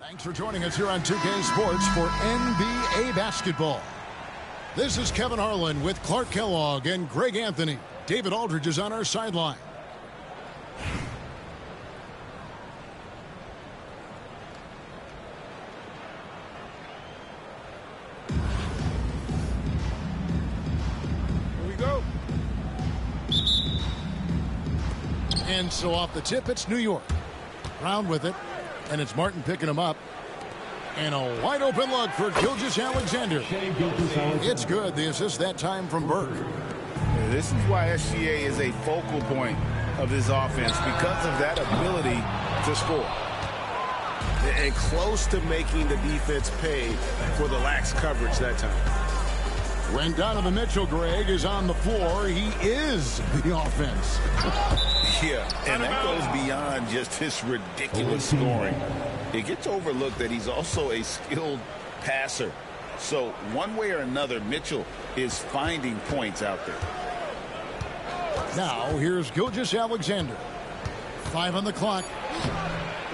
Thanks for joining us here on 2K Sports for NBA basketball. This is Kevin Harlan with Clark Kellogg and Greg Anthony. David Aldridge is on our sideline. Here we go. And so off the tip, it's New York. Brown with it, and it's Martin picking him up. And a wide open look for Gilgeous-Alexander. It's good. The assist that time from Burke. Yeah, this is why SGA is a focal point of this offense, because of that ability to score. And close to making the defense pay for the lax coverage that time. When Donovan Mitchell, Greg, is on the floor, he is the offense. Yeah, and that goes beyond just his ridiculous scoring. It gets overlooked that he's also a skilled passer. So one way or another, Mitchell is finding points out there. Now, here's Gilgeous-Alexander. 5 on the clock.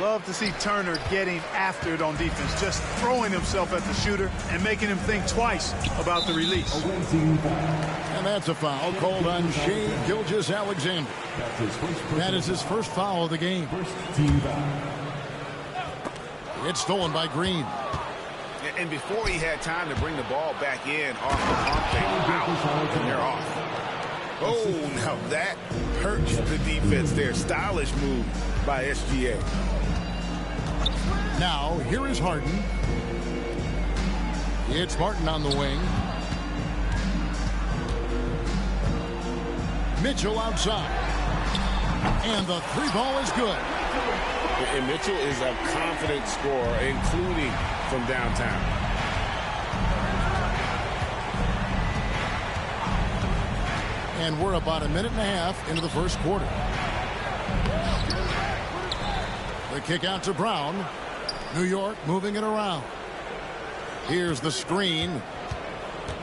Love to see Turner getting after it on defense, just throwing himself at the shooter and making him think twice about the release. And that's a foul called on Shai Gilgeous-Alexander. That is his first foul of the game. It's stolen by Green. And before he had time to bring the ball back in off the pump, they were out, and they're off. Oh, now that hurts the defense there. Stylish move by SGA. Now, here is Harden. It's Martin on the wing. Mitchell outside. And the three ball is good. And Mitchell is a confident scorer, including from downtown. And we're about a minute and a half into the first quarter. The kick out to Brown. New York moving it around. Here's the screen.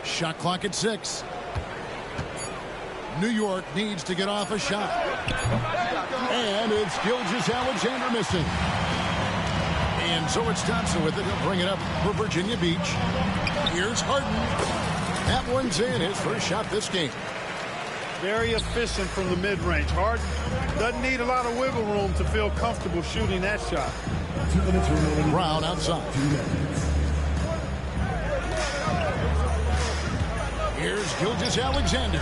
Shot clock at 6. New York needs to get off a shot. And it's Gilgeous-Alexander missing. And so it's Thompson with it. He'll bring it up for Virginia Beach. Here's Harden. That one's in, his first shot this game. Very efficient from the mid-range. Harden doesn't need a lot of wiggle room to feel comfortable shooting that shot. 2 minutes remaining. Brown outside. 2 minutes. Here's Gilgeous-Alexander.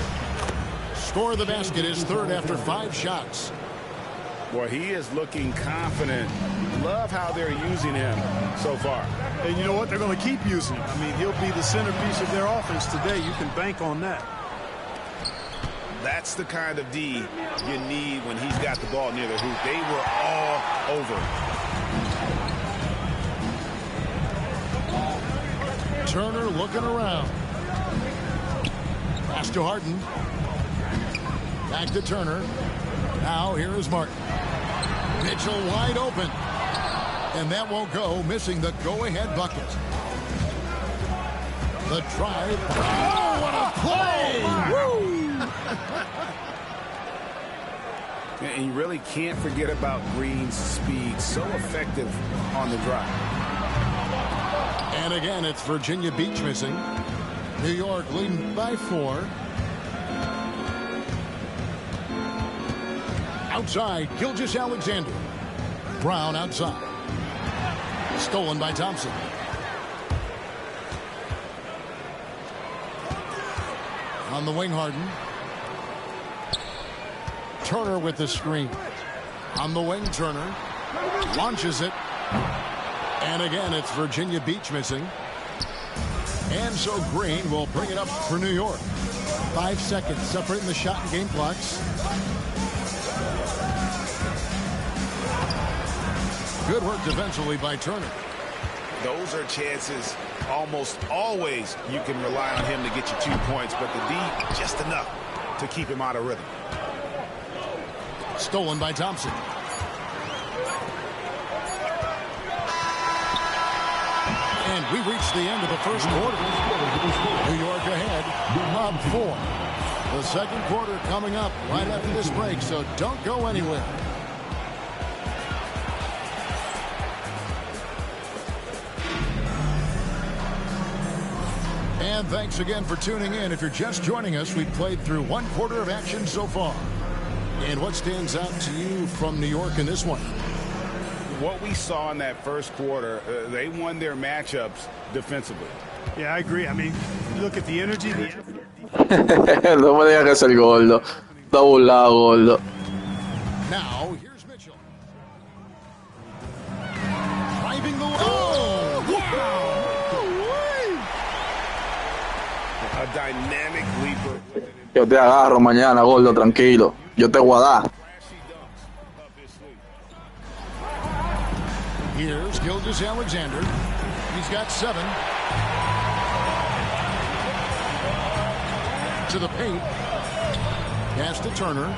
Score of the basket is third after 5 shots. Well, he is looking confident. Love how they're using him so far. And you know what? They're going to keep using him. I mean, he'll be the centerpiece of their offense today. You can bank on that. That's the kind of D you need when he's got the ball near the hoop. They were all over. Turner looking around. Pass to Harden. Back to Turner. Now here is Martin. Mitchell wide open. And that won't go, missing the go-ahead bucket. The drive. Oh, what a play! Woo! And you really can't forget about Green's speed. So effective on the drive. And again, it's Virginia Beach missing. New York leading by 4. Outside, Gilgeous-Alexander. Brown outside. Stolen by Thompson. On the wing, Harden. Turner with the screen. On the wing, Turner. Launches it. And again, it's Virginia Beach missing. And so Green will bring it up for New York. 5 seconds separating the shot and game clocks. Good work defensively by Turner. Those are chances almost always you can rely on him to get you 2 points, but the D, just enough to keep him out of rhythm. Stolen by Thompson. And we reached the end of the first quarter. New York ahead, up 4. The second quarter coming up right after this break, so don't go anywhere. And thanks again for tuning in. If you're just joining us, we've played through one quarter of action so far. And what stands out to you from New York in this one? What we saw in that first quarter, they won their matchups defensively. Yeah, I agree. I mean, look at the energy, the effort. No me digas que es el gordo. Está burlado, gordo. Now, here's Mitchell. Driving the... Oh! Wow! A dynamic leaper. Yo te agarro mañana, gordo, tranquilo. Yo te voy a dar. Here's Gilgeous-Alexander. He's got 7. To the paint. Pass to Turner.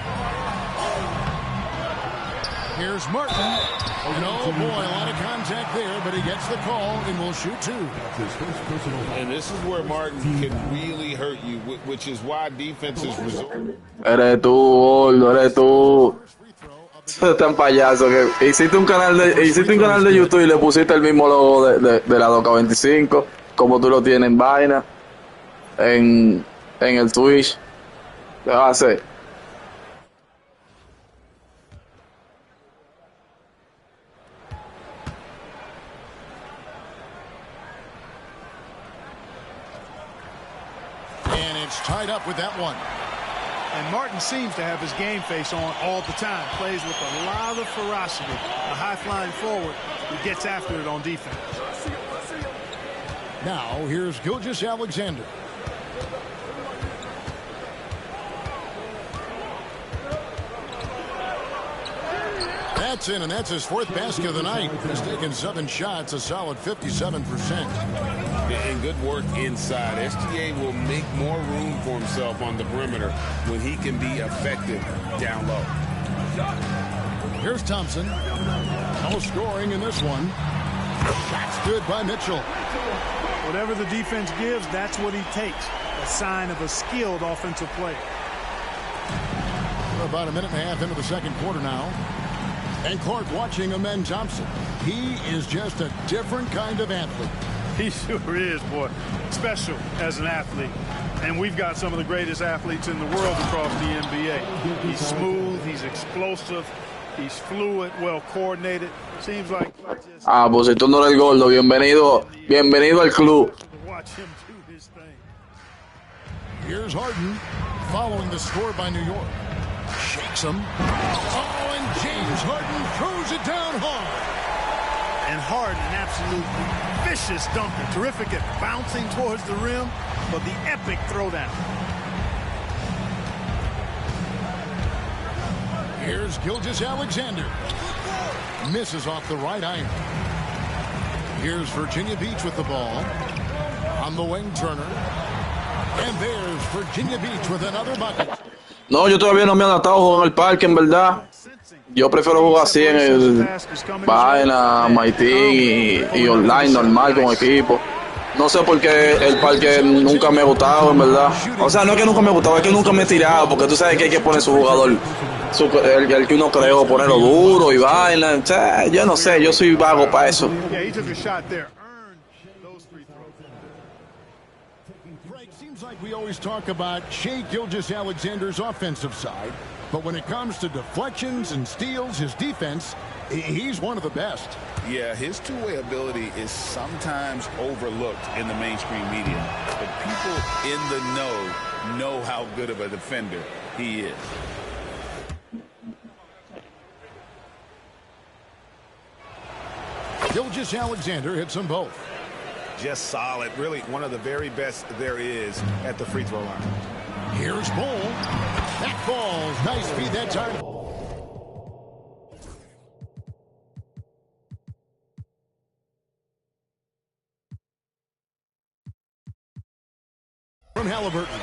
Here's Martin. And oh boy, a lot of contact there, but he gets the call and will shoot 2. And this is where Martin can really hurt you, which is why defenses resort. Eres tú, gordo, eres tú. Tan payaso que hiciste un canal de YouTube y le pusiste el mismo logo de la 2K25 como tú lo tienes en vaina en el Twitch. ¿Qué vas a hacer? And it's tied up with that one. And Martin seems to have his game face on all the time. Plays with a lot of ferocity. A high-flying forward who gets after it on defense. Now, here's Gilgeous-Alexander. That's in, and that's his 4th basket of the night. He's taken 7 shots, a solid 57%. And good work inside. SGA will make more room for himself on the perimeter when he can be effective down low. Here's Thompson. No scoring in this one. Shots good by Mitchell. Whatever the defense gives, that's what he takes. A sign of a skilled offensive player. We're about a minute and a half into the second quarter now. And Clark watching Amen Thompson. He is just a different kind of athlete. He sure is, boy. Special as an athlete. And we've got some of the greatest athletes in the world across the NBA. He's smooth, he's explosive, he's fluid, well coordinated. Seems like just... Ah, pues si tú no eres el gordo, bienvenido al club. Watch him do his thing. Here's Harden following the score by New York. Shakes him. Oh, and James Harden throws it down hard. And Harden, an absolute vicious dunker. Terrific at bouncing towards the rim, but the epic throwdown. Here's Gilgeous-Alexander. Misses off the right iron. Here's Virginia Beach with the ball. On the wing, Turner. And there's Virginia Beach with another bucket. No, yo todavía no me he adaptado a jugar en el parque, en verdad. Yo prefiero jugar así en el vaina, Maitín y online, normal, con equipo. No sé por qué el parque nunca me ha gustado, en verdad. O sea, no es que nunca me ha gustado, es que nunca me he tirado, porque tú sabes que hay que poner su jugador, el que uno creó, ponerlo duro y vaina. O sea, yo no sé, yo soy vago para eso. Seems like we always talk about Shai Gilgeous-Alexander's offensive side, but when it comes to deflections and steals, his defense, he's one of the best. Yeah, his two-way ability is sometimes overlooked in the mainstream media, but people in the know how good of a defender he is. Gilgeous-Alexander hits them both. Just solid, really one of the very best there is at the free throw line. Here's Bull. That falls. Nice feed that time. From Halliburton.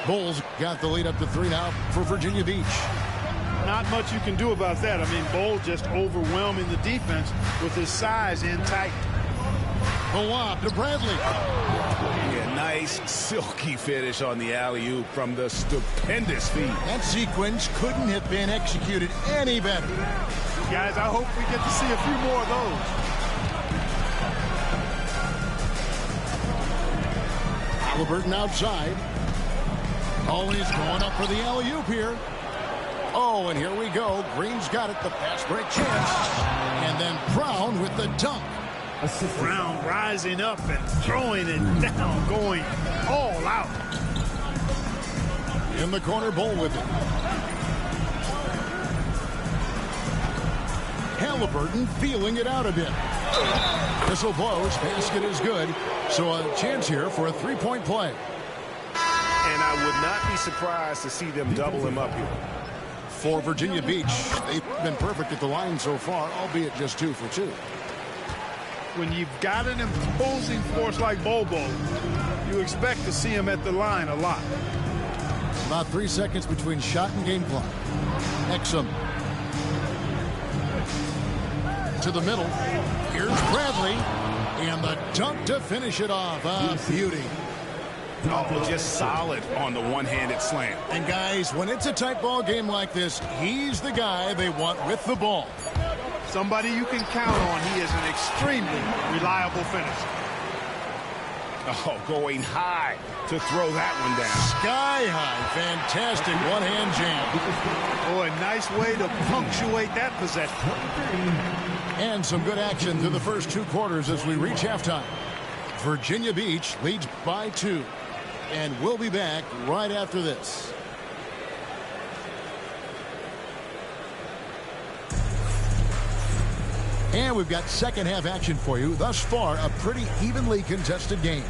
Bulls got the lead up to 3 now for Virginia Beach. Not much you can do about that. I mean, Bull just overwhelming the defense with his size in tight. The lob to Bradley. Yeah, nice, silky finish on the alley-oop from the stupendous feed. That sequence couldn't have been executed any better. Guys, I hope we get to see a few more of those. Halliburton outside. Oh, he's going up for the alley-oop here. Oh, and here we go. Green's got it, the fast break chance. And then Brown with the dunk. Brown rising up and throwing it down, going all out. In the corner, Bull with it. Halliburton feeling it out a bit. Whistle blows, basket is good. So a chance here for a three-point play. And I would not be surprised to see them double him up here. For Virginia Beach, they've been perfect at the line so far, albeit just 2 for 2. When you've got an imposing force like Bobo, you expect to see him at the line a lot. About 3 seconds between shot and game clock. Exum. To the middle. Here's Bradley. And the dunk to finish it off. A beauty. Oh, just solid on the one-handed slam. And guys, when it's a tight ball game like this, he's the guy they want with the ball. Somebody you can count on. He is an extremely reliable finisher. Oh, going high to throw that one down. Sky high. Fantastic one-hand jam. Oh, a nice way to punctuate that possession. And some good action through the first 2 quarters as we reach halftime. Virginia Beach leads by 2. And we'll be back right after this. And we've got second half action for you. Thus far, a pretty evenly contested game.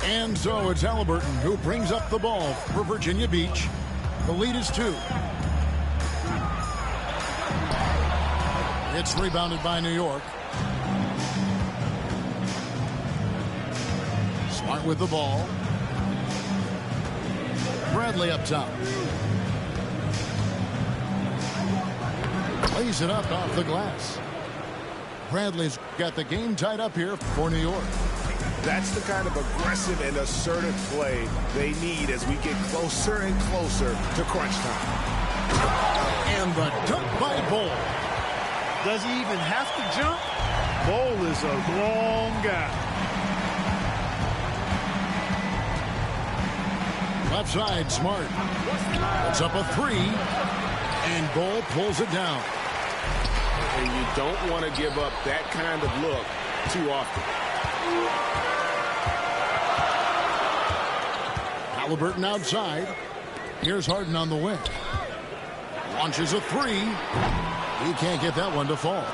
And so it's Halliburton who brings up the ball for Virginia Beach. The lead is 2. It's rebounded by New York. Smart with the ball. Bradley up top. Lays it up off the glass. Bradley's got the game tied up here for New York. That's the kind of aggressive and assertive play they need as we get closer and closer to crunch time. And the dunk by Bull. Does he even have to jump? Bull is a long guy. Left side, Smart. It's up a 3. And Bull pulls it down. And you don't want to give up that kind of look too often. Halliburton outside. Here's Harden on the wing. Launches a 3. He can't get that one to fall.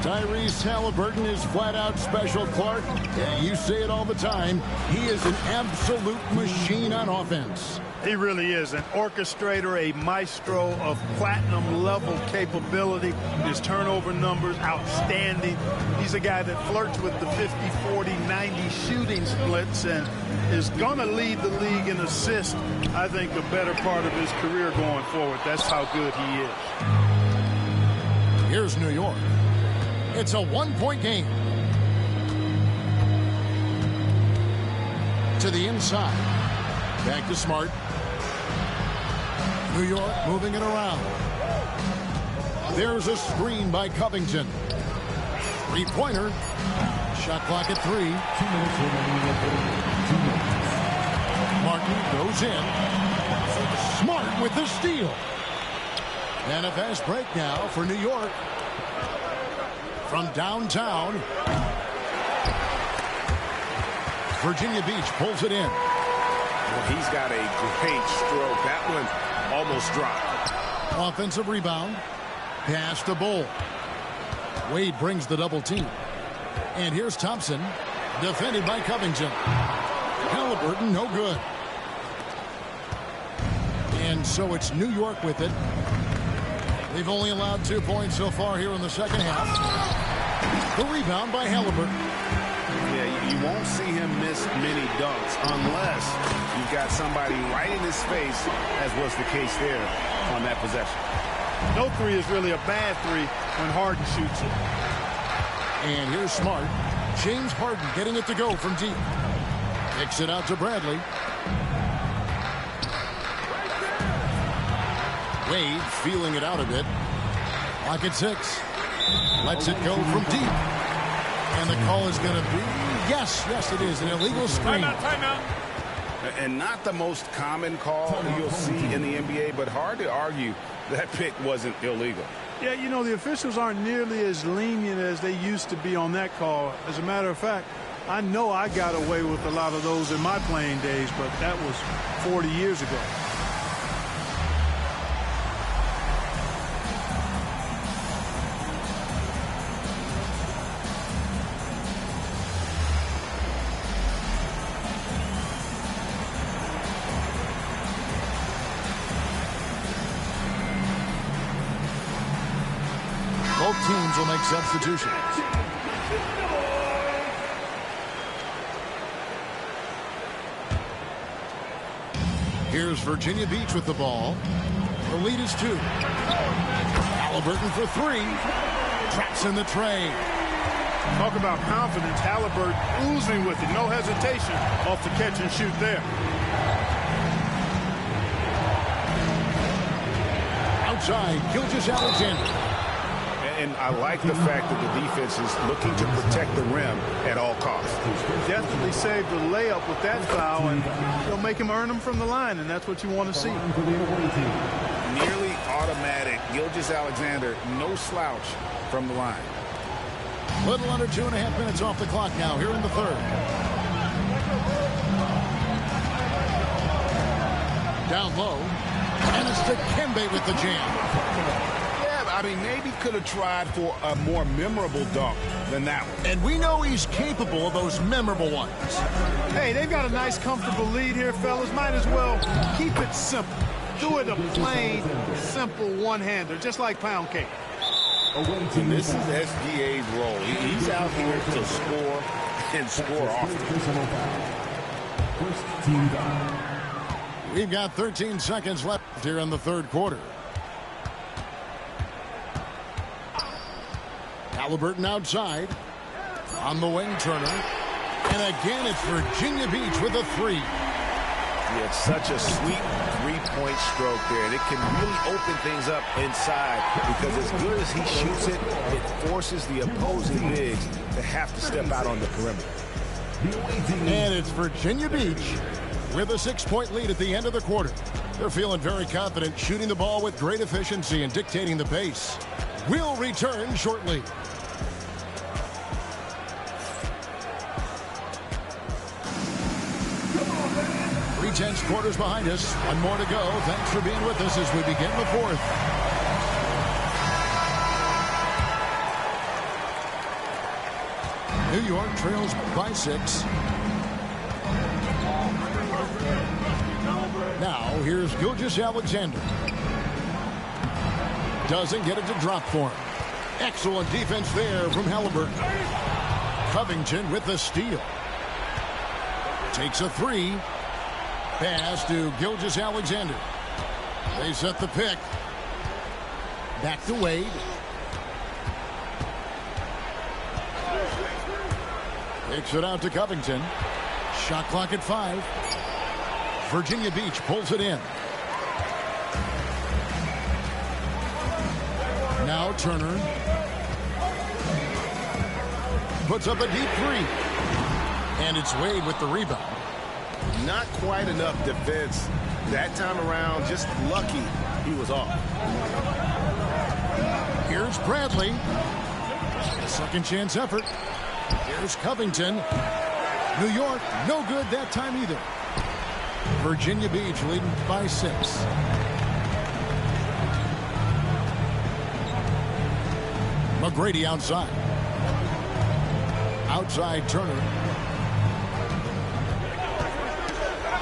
Tyrese Halliburton is flat out special, Clark. Yeah, you say it all the time. He is an absolute machine on offense. He really is an orchestrator, a maestro of platinum-level capability. His turnover numbers, outstanding. He's a guy that flirts with the 50, 40, 90 shooting splits and is going to lead the league in assists, I think, the better part of his career going forward. That's how good he is. Here's New York. It's a 1-point game. To the inside. Back to Smart. New York moving it around. There's a screen by Covington. 3-pointer. Shot clock at 3. Martin goes in. Smart with the steal. And a fast break now for New York. From downtown. Virginia Beach pulls it in. Well, he's got a great stroke. That one almost dropped. Offensive rebound. Pass to Bull. Wade brings the double team. And here's Thompson. Defended by Covington. Halliburton, no good. And so it's New York with it. They've only allowed 2 points so far here in the second half. The rebound by Halliburton. Yeah, you won't see him miss many dunks unless you've got somebody right in his face, as was the case there on that possession. No three is really a bad three when Harden shoots it. And here's Smart. James Harden getting it to go from deep. Kicks it out to Bradley. Wade feeling it out a bit. Lock at 6. Lets it go from deep. And the call is going to be, yes, it is, an illegal screen. Timeout. And not the most common call you'll see in the NBA, but hard to argue that pick wasn't illegal. Yeah, you know, the officials aren't nearly as lenient as they used to be on that call. As a matter of fact, I know I got away with a lot of those in my playing days, but that was 40 years ago. Both teams will make substitutions. Here's Virginia Beach with the ball. The lead is 2. Halliburton for 3. Traps in the tray. Talk about confidence. Halliburton oozing with it. No hesitation off the catch and shoot there. Outside, Gilgeous-Alexander. And I like the fact that the defense is looking to protect the rim at all costs. Definitely saved the layup with that foul, and you'll make him earn them from the line, and that's what you want to see. Nearly automatic. Gilgeous-Alexander, no slouch from the line. Little under 2.5 minutes off the clock now here in the third. Down low, and it's Dikembe with the jam. I mean, maybe could have tried for a more memorable dunk than that one. And we know he's capable of those memorable ones. Hey, they've got a nice, comfortable lead here, fellas. Might as well keep it simple. Do it a plain, simple one-hander, just like pound cake. And this is SGA's role. He's out here to score and score often. We've got 13 seconds left here in the third quarter. Halliburton outside. On the wing, Turner. And again, it's Virginia Beach with a 3. Yeah, it's such a sweet three-point stroke there. And it can really open things up inside because as good as he shoots it, it forces the opposing bigs to have to step out on the perimeter. And it's Virginia Beach with a 6-point lead at the end of the quarter. They're feeling very confident, shooting the ball with great efficiency and dictating the pace. We'll return shortly. 3/10 quarters behind us. One more to go. Thanks for being with us as we begin the fourth. New York trails by 6. Now here's Gilgeous-Alexander. Doesn't get it to drop for him. Excellent defense there from Halliburton. Covington with the steal. Takes a 3. Pass to Gilgeous-Alexander. They set the pick. Back to Wade. Kicks it out to Covington. Shot clock at 5. Virginia Beach pulls it in. Now Turner. Puts up a deep 3. And it's Wade with the rebound. Not quite enough defense that time around. Just lucky he was off. Here's Bradley. A second chance effort. Here's Covington. New York, no good that time either. Virginia Beach leading by 6. McGrady outside. Outside Turner.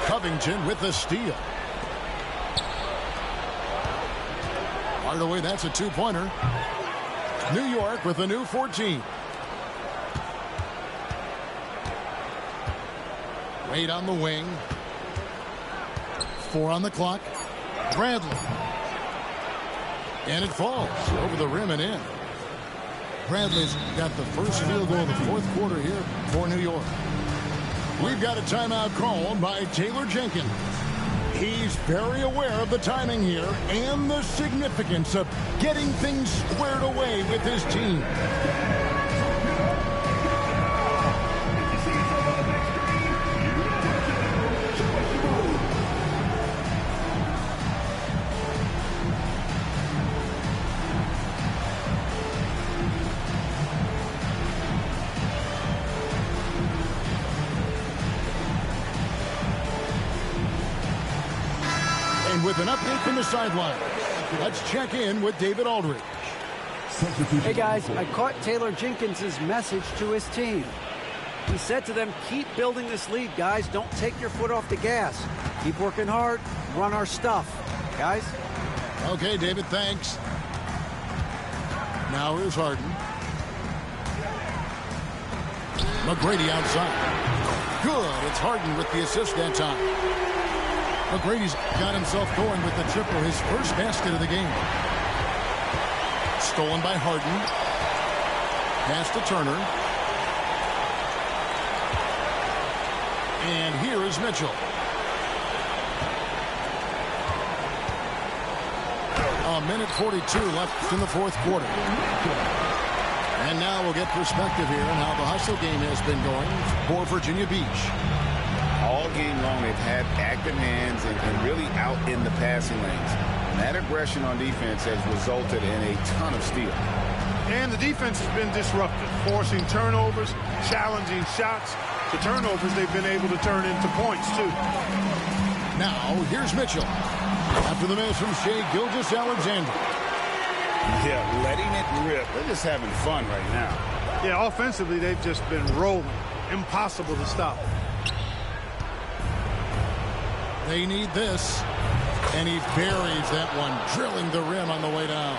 Covington with the steal. Hardaway, that's a two-pointer. New York with a new 14. Wade on the wing. 4 on the clock. Bradley. And it falls over the rim and in. Bradley's got the first field goal of the fourth quarter here for New York. We've got a timeout called by Taylor Jenkins. He's very aware of the timing here and the significance of getting things squared away with his team. With an update from the sideline, let's check in with David Aldridge. Hey guys, I caught Taylor Jenkins' message to his team. He said to them, keep building this lead, guys. Don't take your foot off the gas. Keep working hard. Run our stuff. Guys? Okay, David, thanks. Now here's Harden. McGrady outside. Good. It's Harden with the assist that time. McGrady's got himself going with the triple, his first basket of the game. Stolen by Harden. Pass to Turner. And here is Mitchell. A minute 42 left in the fourth quarter. And now we'll get perspective here on how the hustle game has been going for Virginia Beach. All game long, they've had active hands and really out in the passing lanes. And that aggression on defense has resulted in a ton of steals. And the defense has been disruptive, forcing turnovers, challenging shots. The turnovers they've been able to turn into points, too. Now, here's Mitchell. After the miss from Shai Gilgeous-Alexander. Yeah, letting it rip. They're just having fun right now. Yeah, offensively, they've just been rolling. Impossible to stop. They need this. And he buries that one, drilling the rim on the way down.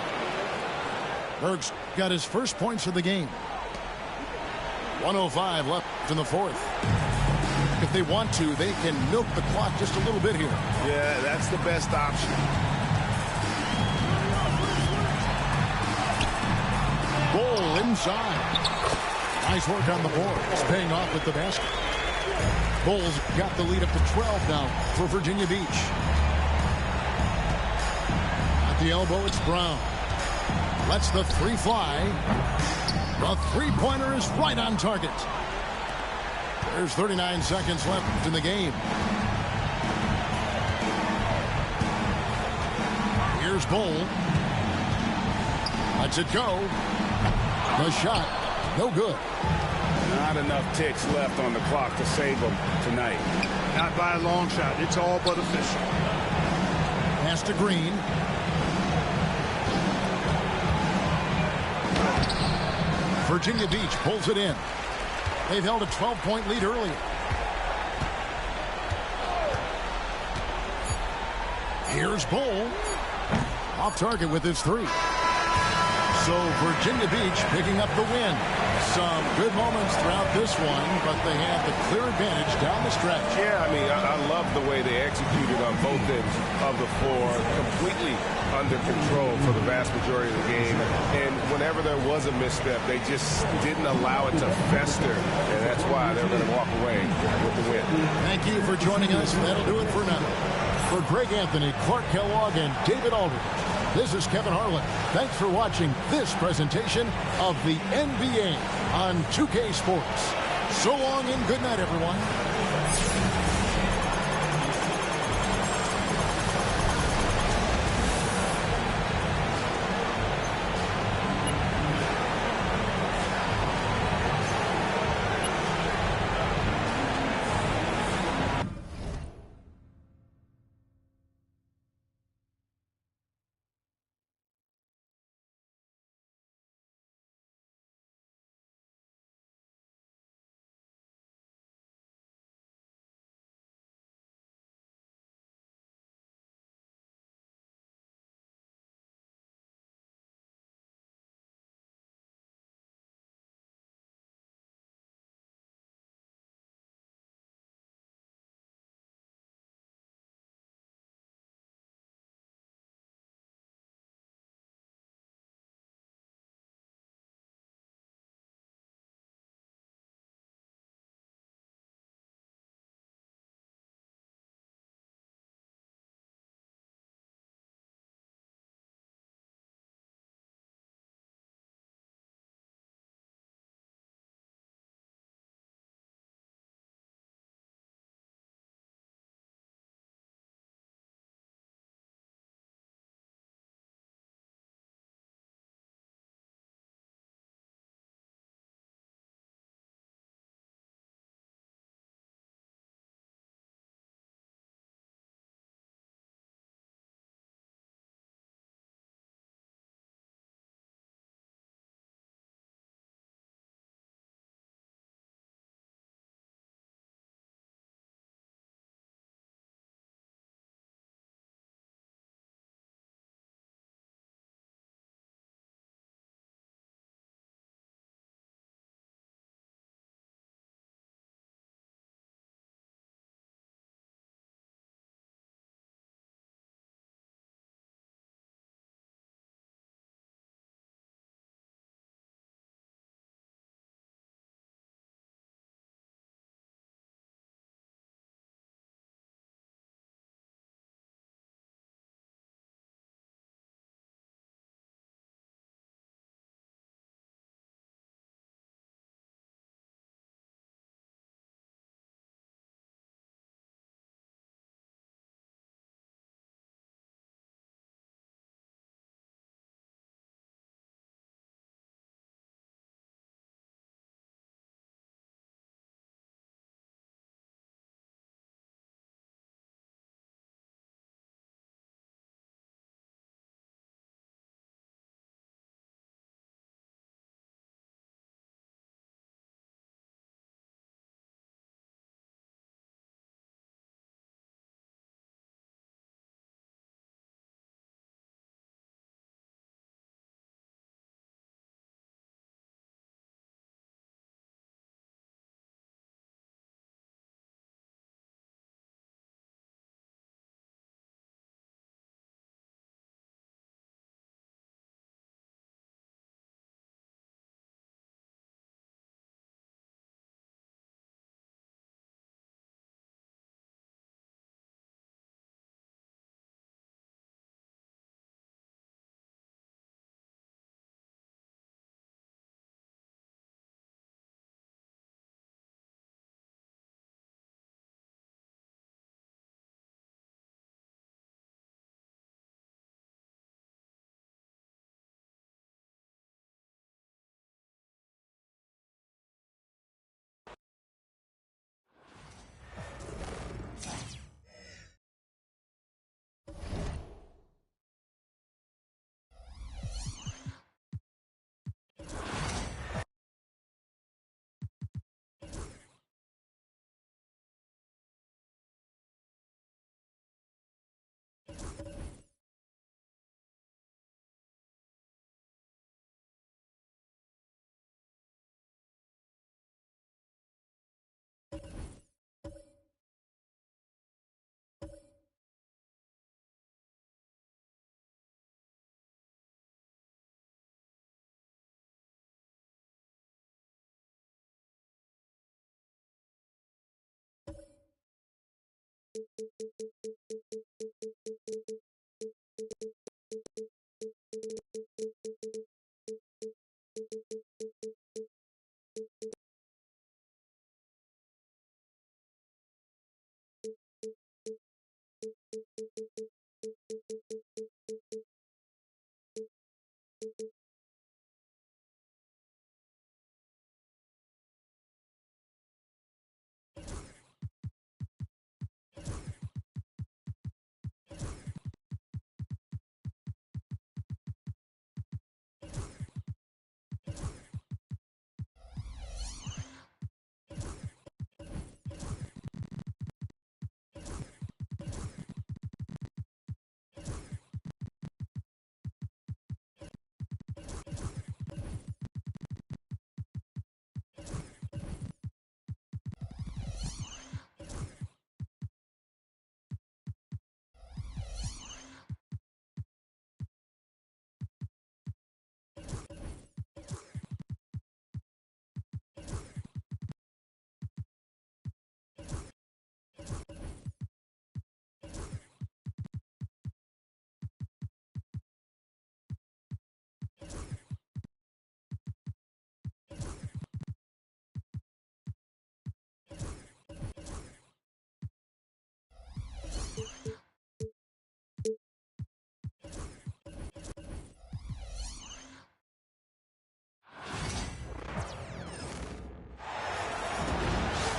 Berg's got his first points of the game. 1:05 left in the fourth. If they want to, they can milk the clock just a little bit here. Yeah, that's the best option. Goal inside. Nice work on the board. It's paying off with the basket. Bulls got the lead up to 12 now for Virginia Beach. At the elbow, it's Brown. Lets the three fly. The three-pointer is right on target. There's 39 seconds left in the game. Here's Bull. Lets it go. The shot, no good. Not enough ticks left on the clock to save them tonight. Not by a long shot. It's all but official. Pass to Green. Virginia Beach pulls it in. They've held a 12-point lead earlier. Here's Bull. Off target with his three. So Virginia Beach picking up the win. Some good moments throughout this one, but they have the clear advantage down the stretch. Yeah, I mean, I love the way they executed on both ends of the floor, completely under control for the vast majority of the game. And whenever there was a misstep, they just didn't allow it to fester, and that's why they're going to walk away with the win. Thank you for joining us. That'll do it for now. For Greg Anthony, Clark Kellogg, and David Aldridge, this is Kevin Harlan. Thanks for watching this presentation of the NBA on 2K Sports. So long and good night, everyone.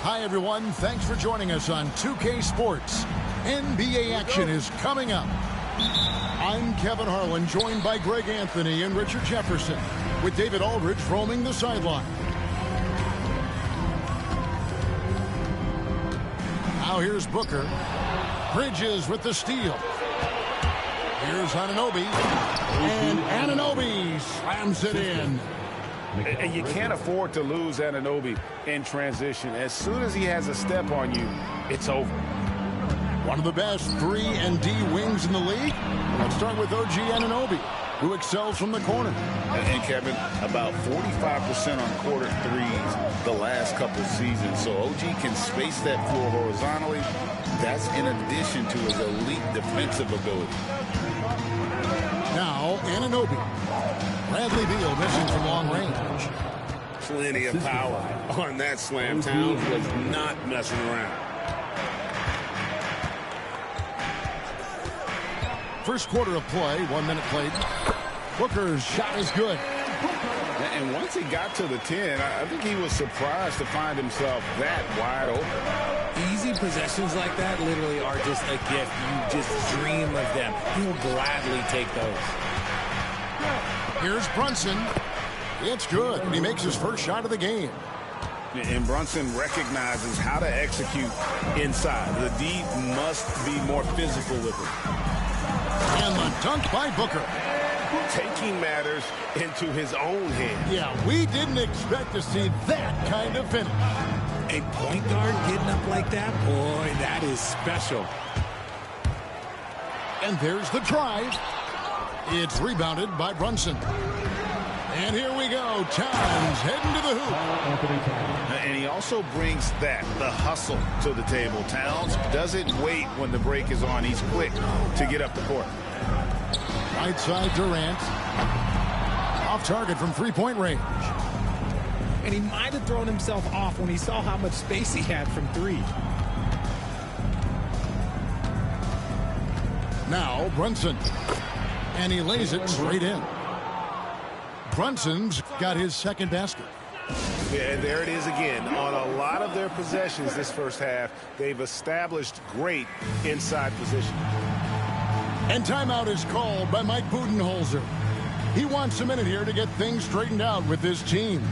Hi, everyone. Thanks for joining us on 2K Sports. NBA action is coming up. I'm Kevin Harlan, joined by Greg Anthony and Richard Jefferson, with David Aldridge roaming the sideline. Now here's Booker. Bridges with the steal. Here's Anunoby. And Anunoby slams it in. And you can't afford to lose Anunoby in transition. As soon as he has a step on you, it's over. One of the best 3 and D wings in the league. Let's start with OG Anunoby, who excels from the corner. And Kevin, about 45% on quarter threes the last couple seasons. So OG can space that floor horizontally. That's in addition to his elite defensive ability. Now Anunoby. Bradley Beal missing from long range. Plenty of power on that slam. Towns was not messing around. First quarter of play, 1 minute played. Booker's shot is good. And once he got to the 10, I think he was surprised to find himself that wide open. Easy possessions like that literally are just a gift. You just dream of them. He'll gladly take those. Here's Brunson. It's good, and he makes his first shot of the game. And Brunson recognizes how to execute inside. The D must be more physical with it. And the dunk by Booker. Taking matters into his own hands. Yeah, we didn't expect to see that kind of finish. A point guard getting up like that, boy, that is special. And there's the drive. It's rebounded by Brunson. And here we go. Towns heading to the hoop. And he also brings the hustle to the table. Towns doesn't wait when the break is on. He's quick to get up the court. Right side Durant. Off target from three-point range. And he might have thrown himself off when he saw how much space he had from three. Now Brunson. And he lays it straight in. Brunson's got his second basket. Yeah, and there it is again. On a lot of their possessions this first half, they've established great inside position. And timeout is called by Mike Budenholzer. He wants a minute here to get things straightened out with his team.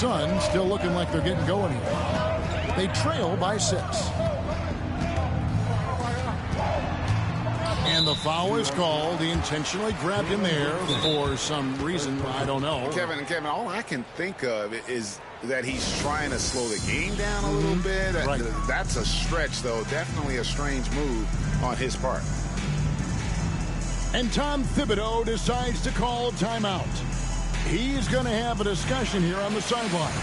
Suns still looking like they're getting going here. They trail by 6. And the foul is called. He intentionally grabbed him there for some reason. I don't know. Kevin, all I can think of is that he's trying to slow the game down a little bit. Right. That's a stretch, though. Definitely a strange move on his part. And Tom Thibodeau decides to call timeout. He's going to have a discussion here on the sideline.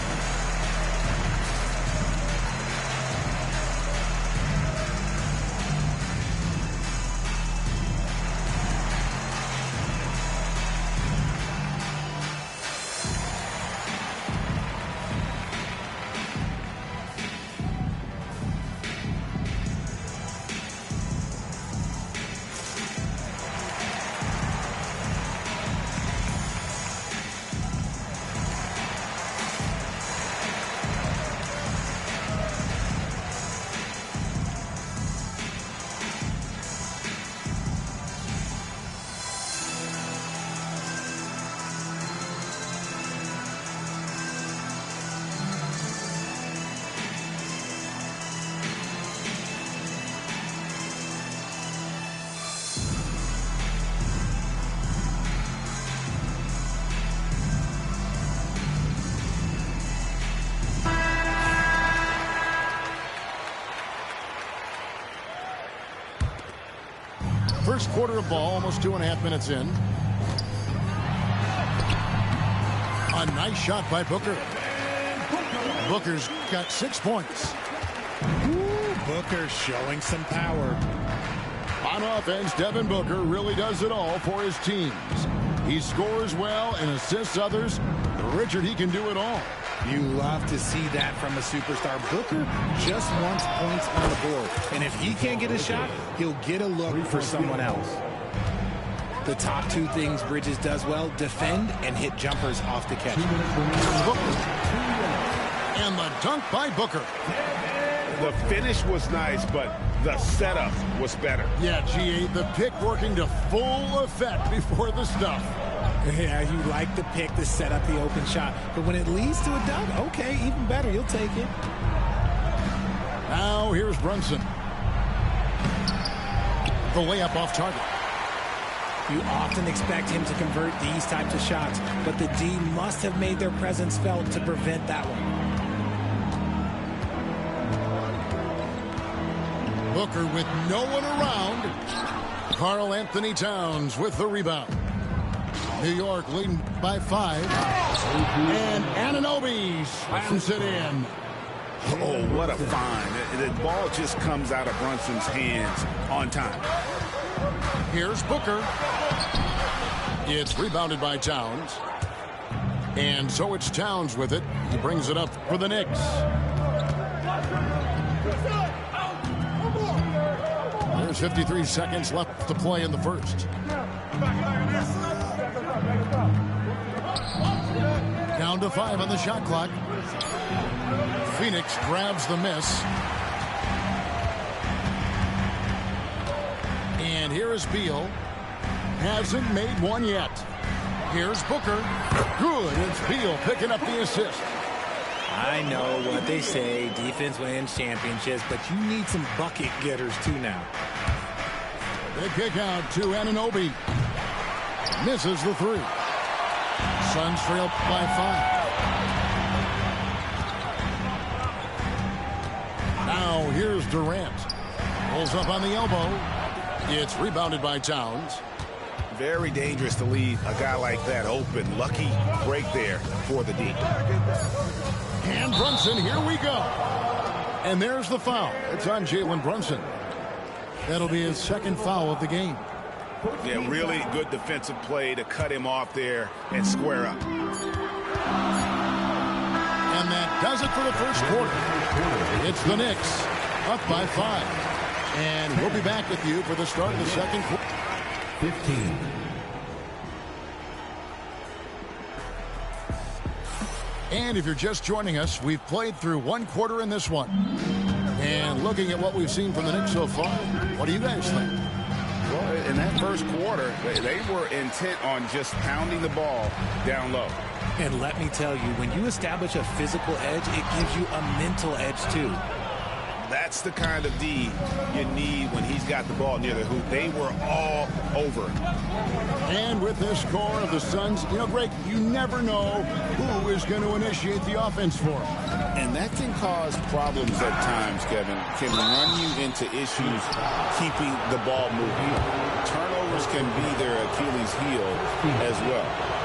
First quarter of ball, almost 2.5 minutes in. A nice shot by Booker. Booker's got 6 points. Ooh, Booker showing some power. On offense, Devin Booker really does it all for his teams. He scores well and assists others. Richard, he can do it all. You love to see that from a superstar. Booker just wants points on the board. And if he can't get a shot, he'll get a look for someone else. The top 2 things Bridges does well, defend and hit jumpers off the catch. And the dunk by Booker. The finish was nice, but the setup was better. Yeah, G8, the pick working to full effect before the stuff. Yeah, you like the pick to set up the open shot. But when it leads to a dunk, okay, even better. You'll take it. Now here's Brunson. The layup off target. You often expect him to convert these types of shots, but the D must have made their presence felt to prevent that one. Booker with no one around. Karl Anthony Towns with the rebound. New York leading by 5. And Anunoby slams it in. Oh, what a find. The ball just comes out of Brunson's hands on time. Here's Booker. It's rebounded by Towns. And so it's Towns with it. He brings it up for the Knicks. There's 53 seconds left to play in the first. Down to 5 on the shot clock. Phoenix grabs the miss. And here is Beal. Hasn't made one yet. Here's Booker. Good. It's Beal picking up the assist. I know what they say, defense wins championships, but you need some bucket getters too now. They kick out to Anunoby. Misses the 3. Suns trail by 5. Now here's Durant. Pulls up on the elbow. It's rebounded by Towns. Very dangerous to leave a guy like that open. Lucky break there for the D. And Brunson, here we go. And there's the foul. It's on Jalen Brunson. That'll be his 2nd foul of the game. Yeah, really good defensive play to cut him off there and square up. And that does it for the first quarter. It's the Knicks up by 5. And we'll be back with you for the start of the second quarter. 15. And if you're just joining us, we've played through 1 quarter in this one. And looking at what we've seen from the Knicks so far, what do you guys think? Well, in that first quarter, they were intent on just pounding the ball down low. And let me tell you, when you establish a physical edge, it gives you a mental edge too. That's the kind of D you need when he's got the ball near the hoop. They were all over. And with this score of the Suns, you know, Greg, you never know who is going to initiate the offense for them. And that can cause problems at times, Kevin. Can run you into issues keeping the ball moving. Turnovers can be their Achilles heel as well.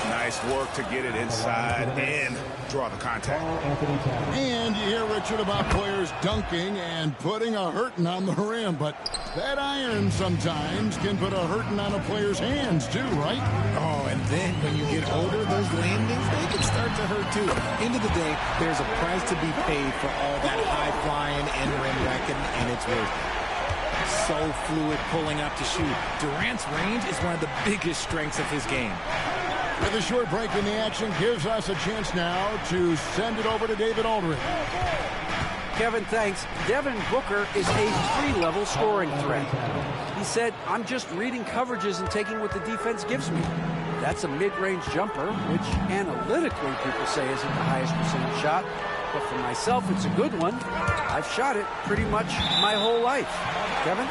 Nice work to get it inside and draw the contact. And you hear, Richard, about players dunking and putting a hurting on the rim, but that iron sometimes can put a hurting on a player's hands too, right? Oh, and then when you get older, those landings, they can start to hurt too. End of the day, there's a price to be paid for all that high-flying and rim wrecking, and it's worth it. So fluid pulling up to shoot. Durant's range is one of the biggest strengths of his game. With a short break in the action gives us a chance now to send it over to David Aldridge. Kevin, thanks. Devin Booker is a 3-level scoring threat. He said, I'm just reading coverages and taking what the defense gives me. That's a mid-range jumper, which analytically people say isn't the highest percentage shot. But for myself, it's a good one. I've shot it pretty much my whole life. Kevin?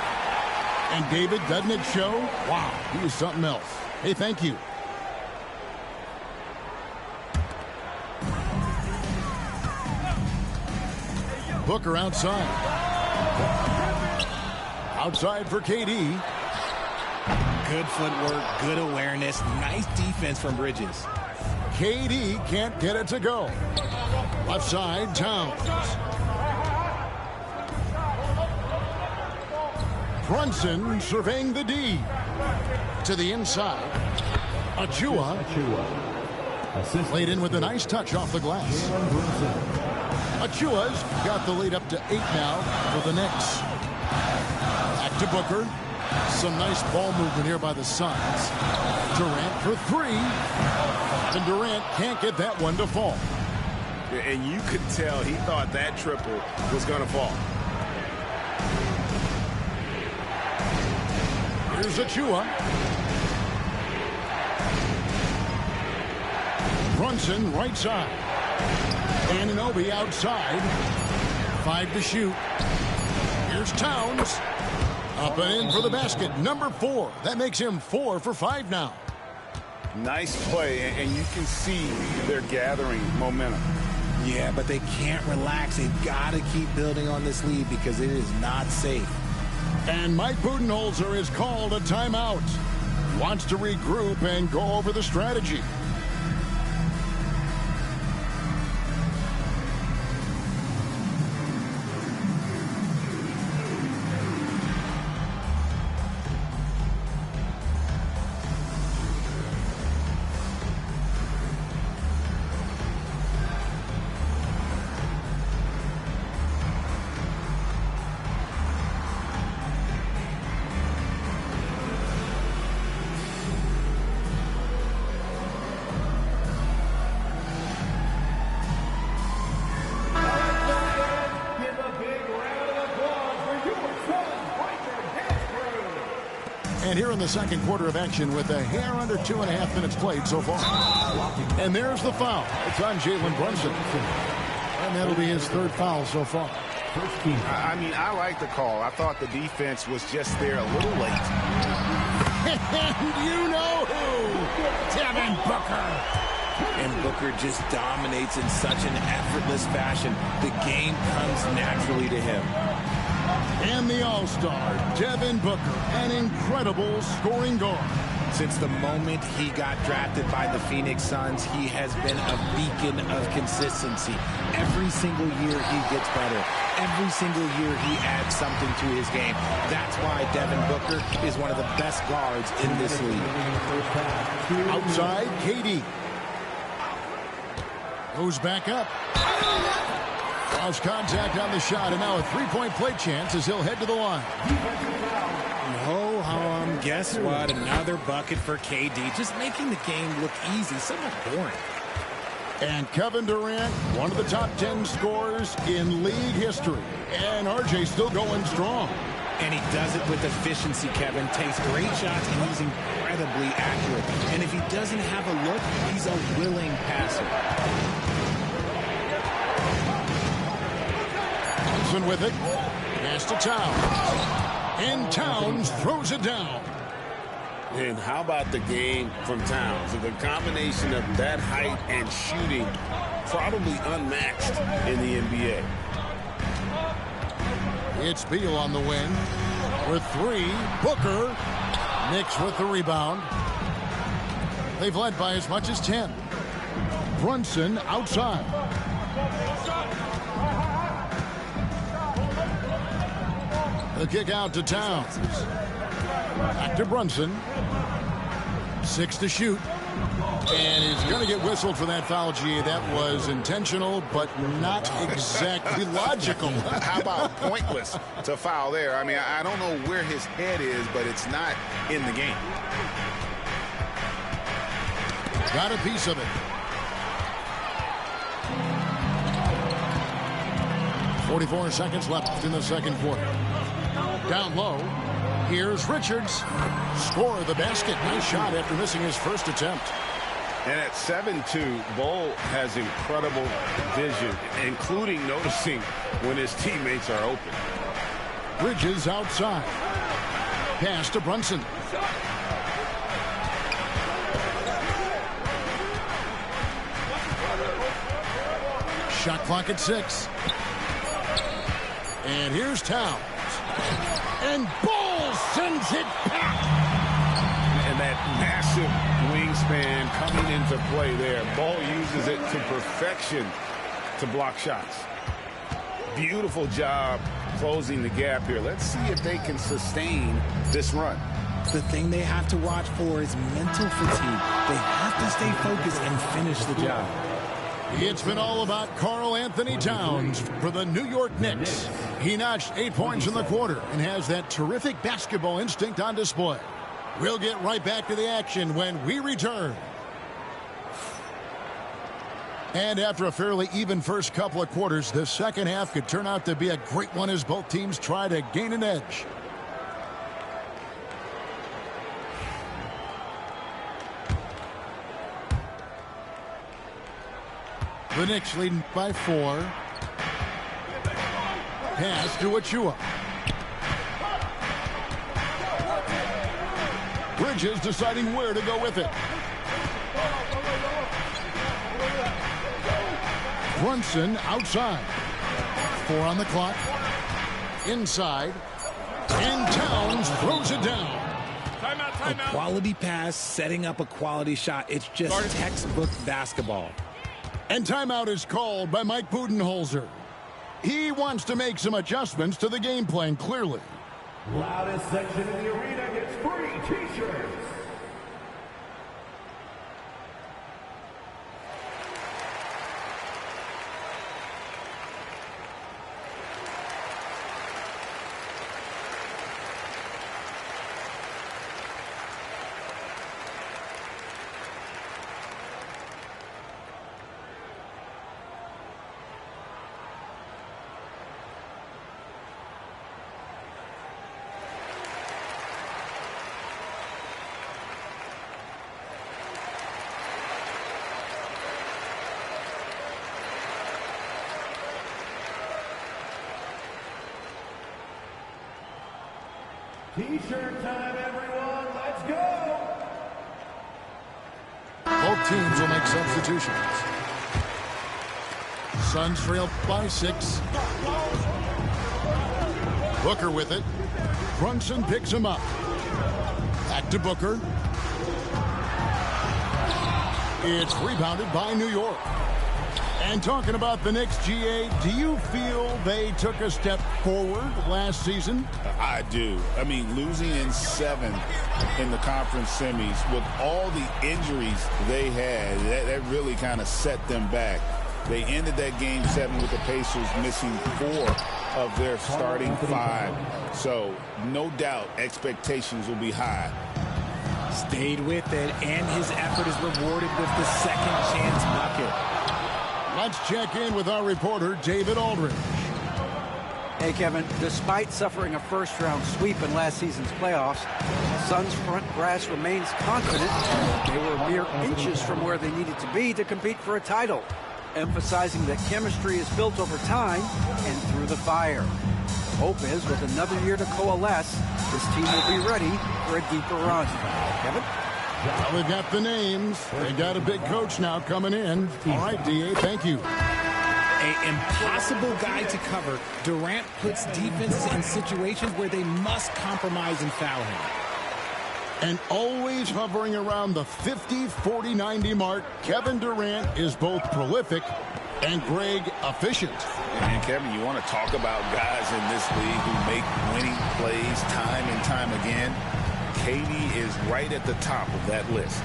And David, doesn't it show? Wow, he is something else. Hey, thank you. Booker outside. Outside for KD. Good footwork, good awareness, nice defense from Bridges. KD can't get it to go. Left side, Towns. Brunson surveying the D. To the inside. Achua. Laid in with a nice touch off the glass. Achua's got the lead up to 8 now for the Knicks. Back to Booker. Some nice ball movement here by the Suns. Durant for 3. And Durant can't get that one to fall. And you could tell he thought that triple was going to fall. Here's Achua. Brunson right side. Anunoby outside. 5 to shoot. Here's Towns. Up and in for the basket. Number 4. That makes him 4 for 5 now. Nice play, and you can see they're gathering momentum. Yeah, but they can't relax. They've got to keep building on this lead because it is not safe. And Mike Budenholzer is called a timeout. Wants to regroup and go over the strategy. And here in the second quarter of action with a hair under 2.5 minutes played so far. And there's the foul. It's on Jalen Brunson. And that'll be his 3rd foul so far. I mean, I like the call. I thought the defense was just there a little late. And you know who? Devin Booker. And Booker just dominates in such an effortless fashion. The game comes naturally to him. And the All-Star, Devin Booker, an incredible scoring guard. Since the moment he got drafted by the Phoenix Suns, he has been a beacon of consistency. Every single year he gets better. Every single year he adds something to his game. That's why Devin Booker is one of the best guards in this league. Outside, KD. Goes back up. Lost contact on the shot, and now a 3-point play chance as he'll head to the line. Ho-hum, guess what? Another bucket for KD, just making the game look easy, somewhat boring. And Kevin Durant, one of the top 10 scorers in league history. And RJ still going strong. And he does it with efficiency, Kevin. Takes great shots and he's incredibly accurate. And if he doesn't have a look, he's a willing passer. Thompson with it. Pass to Towns. And Towns throws it down. And how about the game from Towns? The combination of that height and shooting, probably unmatched in the NBA. It's Beal on the wing. For three, Booker. Knicks with the rebound. They've led by as much as 10. Brunson outside. The kick out to Towns. Back to Brunson. 6 to shoot. And he's going to get whistled for that foul, G. That was intentional, but not exactly logical. How about pointless to foul there? I mean, I don't know where his head is, but it's not in the game. Got a piece of it. 44 seconds left in the second quarter. Down low. Here's Richards. Score of the basket. Nice shot after missing his first attempt. And at 7'2", Bol has incredible vision, including noticing when his teammates are open. Bridges outside. Pass to Brunson. Shot clock at 6. And here's Towns. And Bol sends it back. And that massive wingspan coming into play there. Bol uses it to perfection to block shots. Beautiful job closing the gap here. Let's see if they can sustain this run. The thing they have to watch for is mental fatigue. They have to stay focused and finish the job. It's been all about Karl Anthony Towns for the New York Knicks. He notched 8 points in the quarter and has that terrific basketball instinct on display. We'll get right back to the action when we return. And after a fairly even first couple of quarters, the second half could turn out to be a great one as both teams try to gain an edge. The Knicks leading by 4. Pass to Achua. Bridges deciding where to go with it. Brunson outside. 4 on the clock. Inside. And Towns throws it down. A quality pass, setting up a quality shot. It's just textbook basketball. And timeout is called by Mike Budenholzer. He wants to make some adjustments to the game plan, clearly. Loudest section in the arena gets free T-shirts. T-shirt time, everyone. Let's go. Both teams will make substitutions. Suns trail by 6. Booker with it. Brunson picks him up. Back to Booker. It's rebounded by New York. And talking about the Knicks, GA, do you feel they took a step forward last season? I do. I mean, losing in 7 in the conference semis with all the injuries they had, that really kind of set them back. They ended that game 7 with the Pacers missing 4 of their starting 5. So, no doubt, expectations will be high. Stayed with it, and his effort is rewarded with the second chance bucket. Let's check in with our reporter, David Aldridge. Hey, Kevin, despite suffering a first-round sweep in last season's playoffs, the Suns' front brass remains confident they were mere inches from where they needed to be to compete for a title, emphasizing that chemistry is built over time and through the fire. Hope is, with another year to coalesce, this team will be ready for a deeper run. Kevin? Well, we've got the names. They got a big coach now coming in. All right, D.A., thank you. An impossible guy to cover, Durant puts defenses in situations where they must compromise and foul him. And always hovering around the 50, 40, 90 mark, Kevin Durant is both prolific and, Greg, efficient. And, Kevin, you want to talk about guys in this league who make winning plays time and time again. KD is right at the top of that list.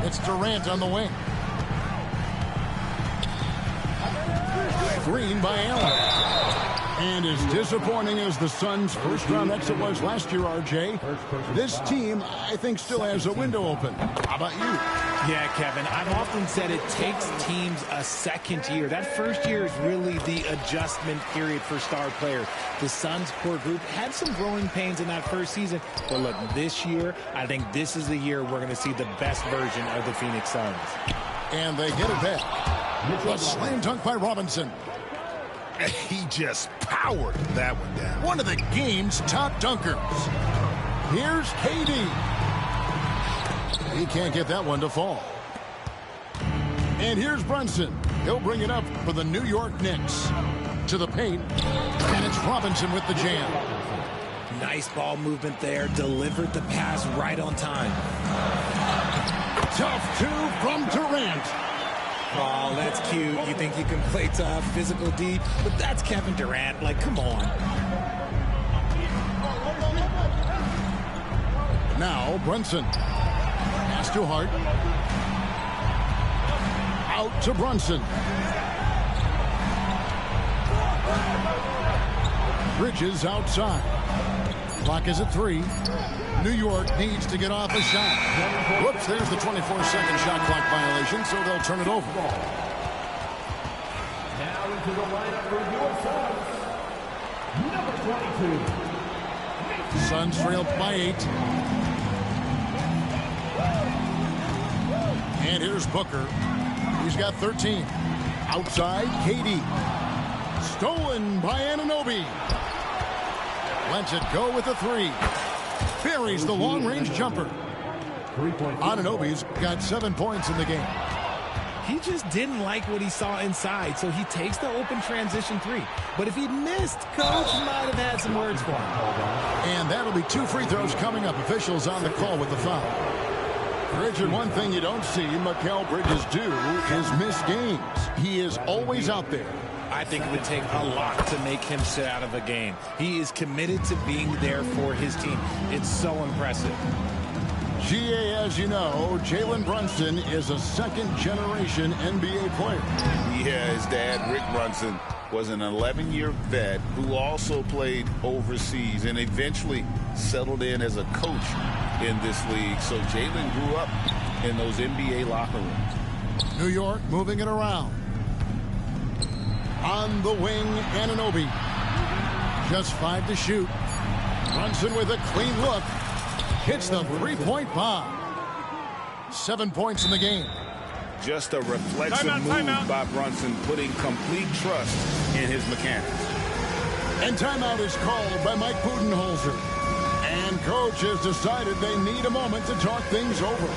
It's Durant on the wing. Green by Allen. And as disappointing as the Suns' first-round exit was last year, RJ, this team, I think, still has a window open. How about you? Yeah, Kevin, I've often said it takes teams a second year. That first year is really the adjustment period for star players. The Suns' core group had some growing pains in that first season. But look, this year, I think this is the year we're going to see the best version of the Phoenix Suns. And they get it back. A slam dunk by Robinson. He just powered that one down. One of the game's top dunkers. Here's KD. He can't get that one to fall. And here's Brunson. He'll bring it up for the New York Knicks. To the paint. And it's Robinson with the jam. Nice ball movement there. Delivered the pass right on time. Tough two from Durant. Oh, that's cute. You think you can play tough, physical D, but that's Kevin Durant. Like, come on. Now, Brunson. Pass to Hart. Out to Brunson. Bridges outside. Clock is at 3. New York needs to get off a shot. Whoops, there's the 24-second shot clock violation, so they'll turn it over. Now into the lineup for your Suns, number 22. Suns trail by 8. And here's Booker. He's got 13. Outside, KD. Stolen by Anunoby. Lets it go with a 3. Buries the long-range jumper. Anunoby's got 7 points in the game. He just didn't like what he saw inside, so he takes the open transition 3. But if he'd missed, Coach might have had some words for him. And that'll be 2 free throws coming up. Officials on the call with the foul. Richard, one thing you don't see Mikal Bridges do is miss games. He is always out there. I think it would take a lot to make him sit out of a game. He is committed to being there for his team. It's so impressive. GA, as you know, Jalen Brunson is a second-generation NBA player. Yeah, his dad, Rick Brunson, was an 11-year vet who also played overseas and eventually settled in as a coach in this league. So Jalen grew up in those NBA locker rooms. New York moving it around. On the wing, Anunoby. Just 5 to shoot. Brunson with a clean look. Hits the three-point bomb. 7 points in the game. Just a reflexive move by Brunson, putting complete trust in his mechanics. And timeout is called by Mike Budenholzer. And coach has decided they need a moment to talk things over.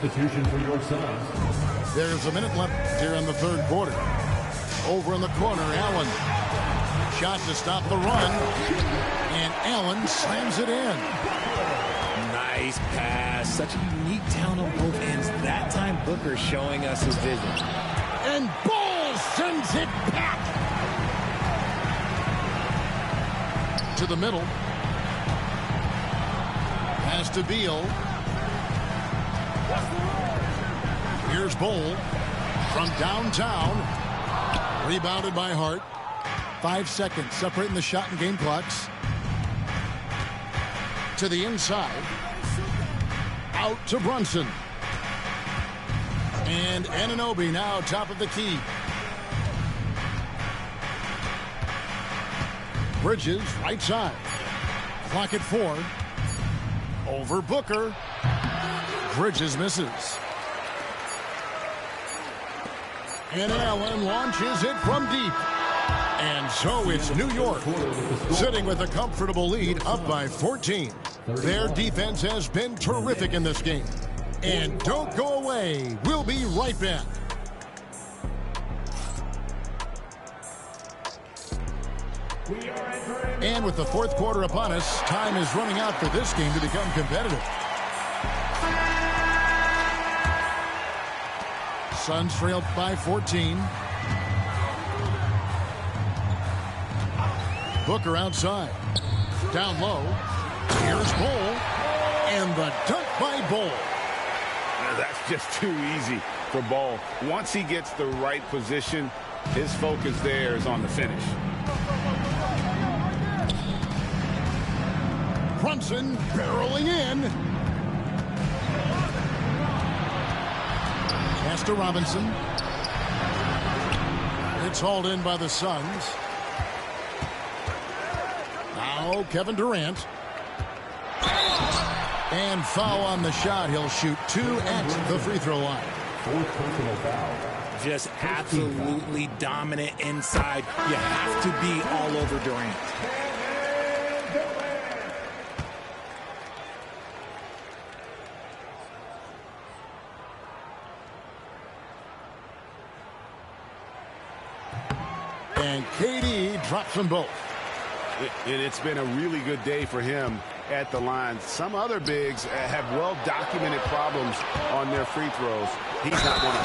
substitution for your subs. There's a minute left here in the third quarter. Over in the corner, Allen. Shot to stop the run. And Allen slams it in. Nice pass. Such a unique talent on both ends. That time, Booker showing us his vision. And Ball sends it back. To the middle. Pass to Beal. Here's Ball from downtown. Rebounded by Hart. 5 seconds separating the shot and game clocks. To the inside. Out to Brunson. And Anunoby now top of the key. Bridges right side. Clock at 4. Over Booker. Bridges misses. And Allen launches it from deep. And so it's New York sitting with a comfortable lead up by 14. Their defense has been terrific in this game. And don't go away. We'll be right back. And with the fourth quarter upon us, time is running out for this game to become competitive. Suns trailed by 14. Booker outside. Down low. Here's Ball. And the dunk by Ball. That's just too easy for Ball. Once he gets the right position, his focus there is on the finish. Brunson barreling in. Pass to Robinson. It's hauled in by the Suns. Now Kevin Durant. And foul on the shot. He'll shoot 2 at the free throw line. Fourth personal foul. Just absolutely dominant inside. You have to be all over Durant. And KD drops them both. And it's been a really good day for him at the line. Some other bigs have well-documented problems on their free throws. He's not one of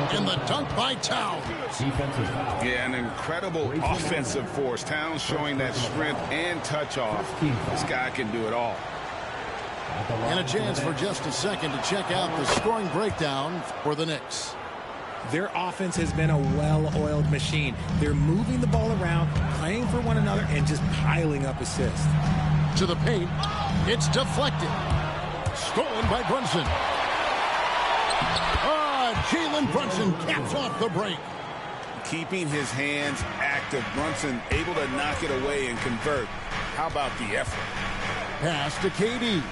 them. And the dunk by Towns. Defensive foul. Yeah, an incredible offensive force. Towns showing that strength and touch off. This guy can do it all. And a chance for just a second to check out the scoring breakdown for the Knicks. Their offense has been a well-oiled machine. They're moving the ball around, playing for one another, and just piling up assists. To the paint. It's deflected. Stolen by Brunson. Jalen Brunson caps off the break. Keeping his hands active. Brunson able to knock it away and convert. How about the effort? Pass to KD.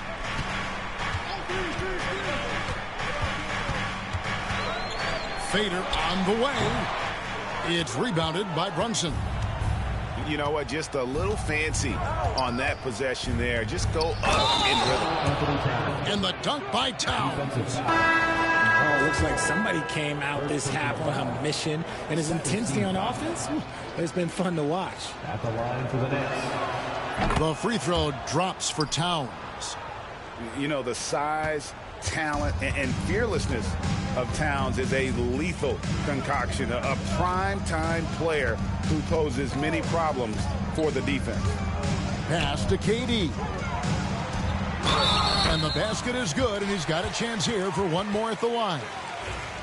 Fader on the way. It's rebounded by Brunson. You know what? Just a little fancy on that possession there. Just go up in rhythm. And the dunk by Towns. Oh, looks like somebody came out this half on a mission, and his intensity on offense, it's been fun to watch. At the line for the Knicks. The free throw drops for Towns. You know, the size, talent, and fearlessness of Towns is a lethal concoction, a prime-time player who poses many problems for the defense. Pass to KD. And the basket is good, and he's got a chance here for one more at the line.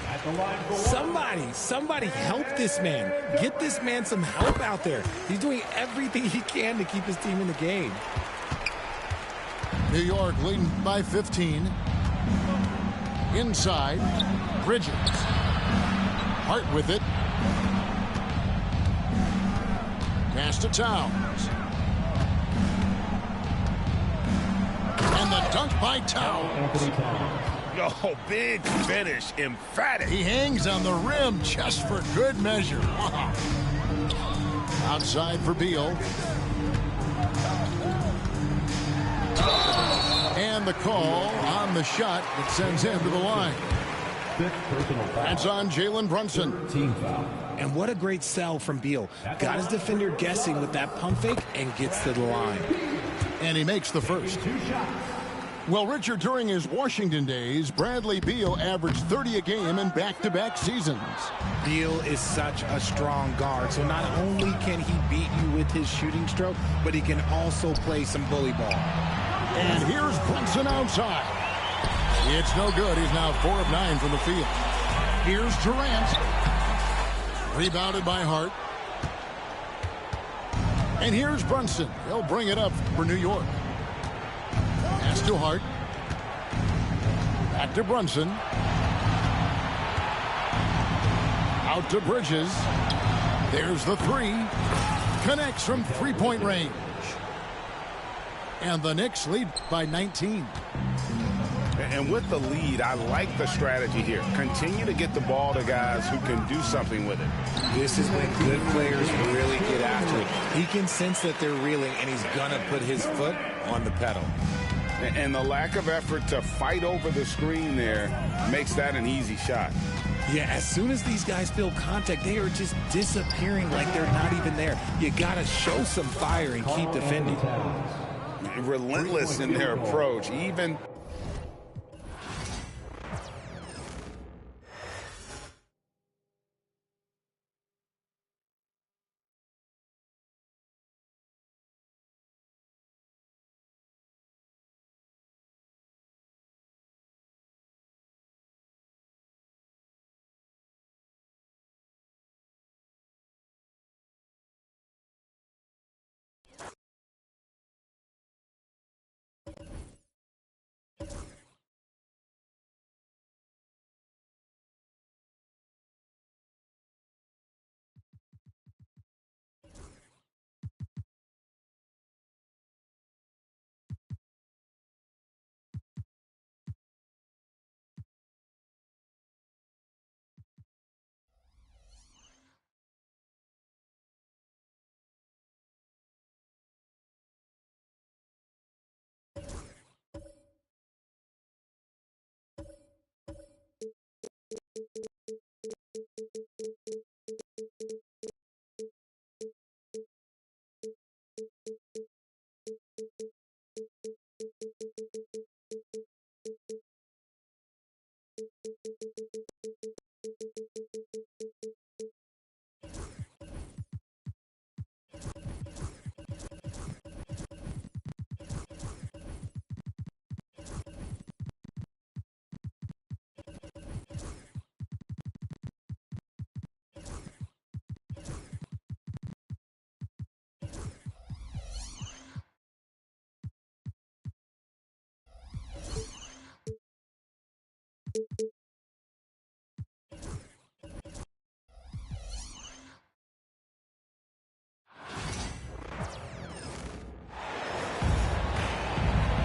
At the line for Somebody help this man. Get this man some help out there. He's doing everything he can to keep his team in the game. New York leading by 15. Inside, Bridges. Hart with it. Pass to Towns. And the dunk by Towns. Oh, big finish, emphatic. He hangs on the rim just for good measure. Wow. Outside for Beal. And And the call on the shot that sends him to the line. That's on Jalen Brunson. Team foul. And what a great sell from Beal. Got his defender guessing with that pump fake and gets to the line. And he makes the first. Well, Richard, during his Washington days, Bradley Beal averaged 30 a game in back-to-back seasons. Beal is such a strong guard, so not only can he beat you with his shooting stroke, but he can also play some bully ball. And here's Brunson outside. It's no good. He's now 4 of 9 from the field. Here's Durant. Rebounded by Hart. And here's Brunson. He'll bring it up for New York. Pass to Hart. Back to Brunson. Out to Bridges. There's the three. Connects from three-point range. And the Knicks lead by 19. And with the lead, I like the strategy here. Continue to get the ball to guys who can do something with it. This is when good players really get after it. He can sense that they're reeling, and he's going to put his foot on the pedal. And the lack of effort to fight over the screen there makes that an easy shot. Yeah, as soon as these guys feel contact, they are just disappearing like they're not even there. You got to show some fire and keep defending. Relentless in their approach, even...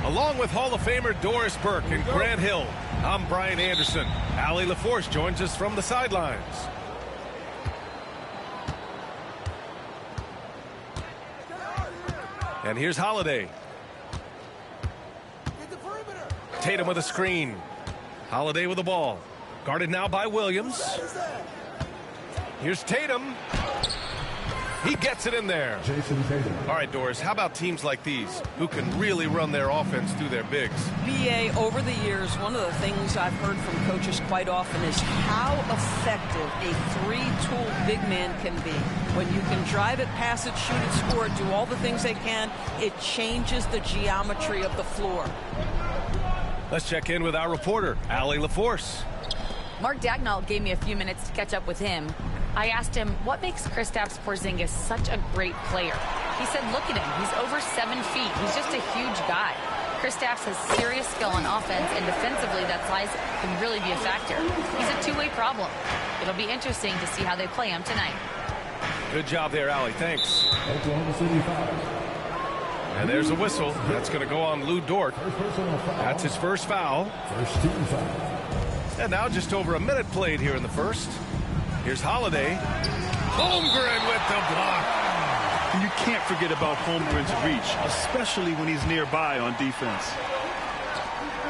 Along with Hall of Famer Doris Burke and Grant Hill, I'm Brian Anderson. Allie LaForce joins us from the sidelines. And here's Holiday. Tatum with a screen. Holiday with the ball. Guarded now by Williams. Here's Tatum. He gets it in there. All right, Doris, how about teams like these who can really run their offense through their bigs? BA, over the years, one of the things I've heard from coaches quite often is how effective a three-tool big man can be. When you can drive it, pass it, shoot it, score it, do all the things they can, it changes the geometry of the floor. Let's check in with our reporter, Allie LaForce. Mark Dagnall gave me a few minutes to catch up with him. I asked him, what makes Kristaps Porzingis such a great player? He said, look at him. He's over 7 feet. He's just a huge guy. Kristaps has serious skill on offense, and defensively, that size can really be a factor. He's a two-way problem. It'll be interesting to see how they play him tonight. Good job there, Allie. Thanks. And there's a whistle. That's going to go on Lou Dort. That's his first foul. And now just over a minute played here in the first. Here's Holiday. Holmgren with the block. You can't forget about Holmgren's reach, especially when he's nearby on defense.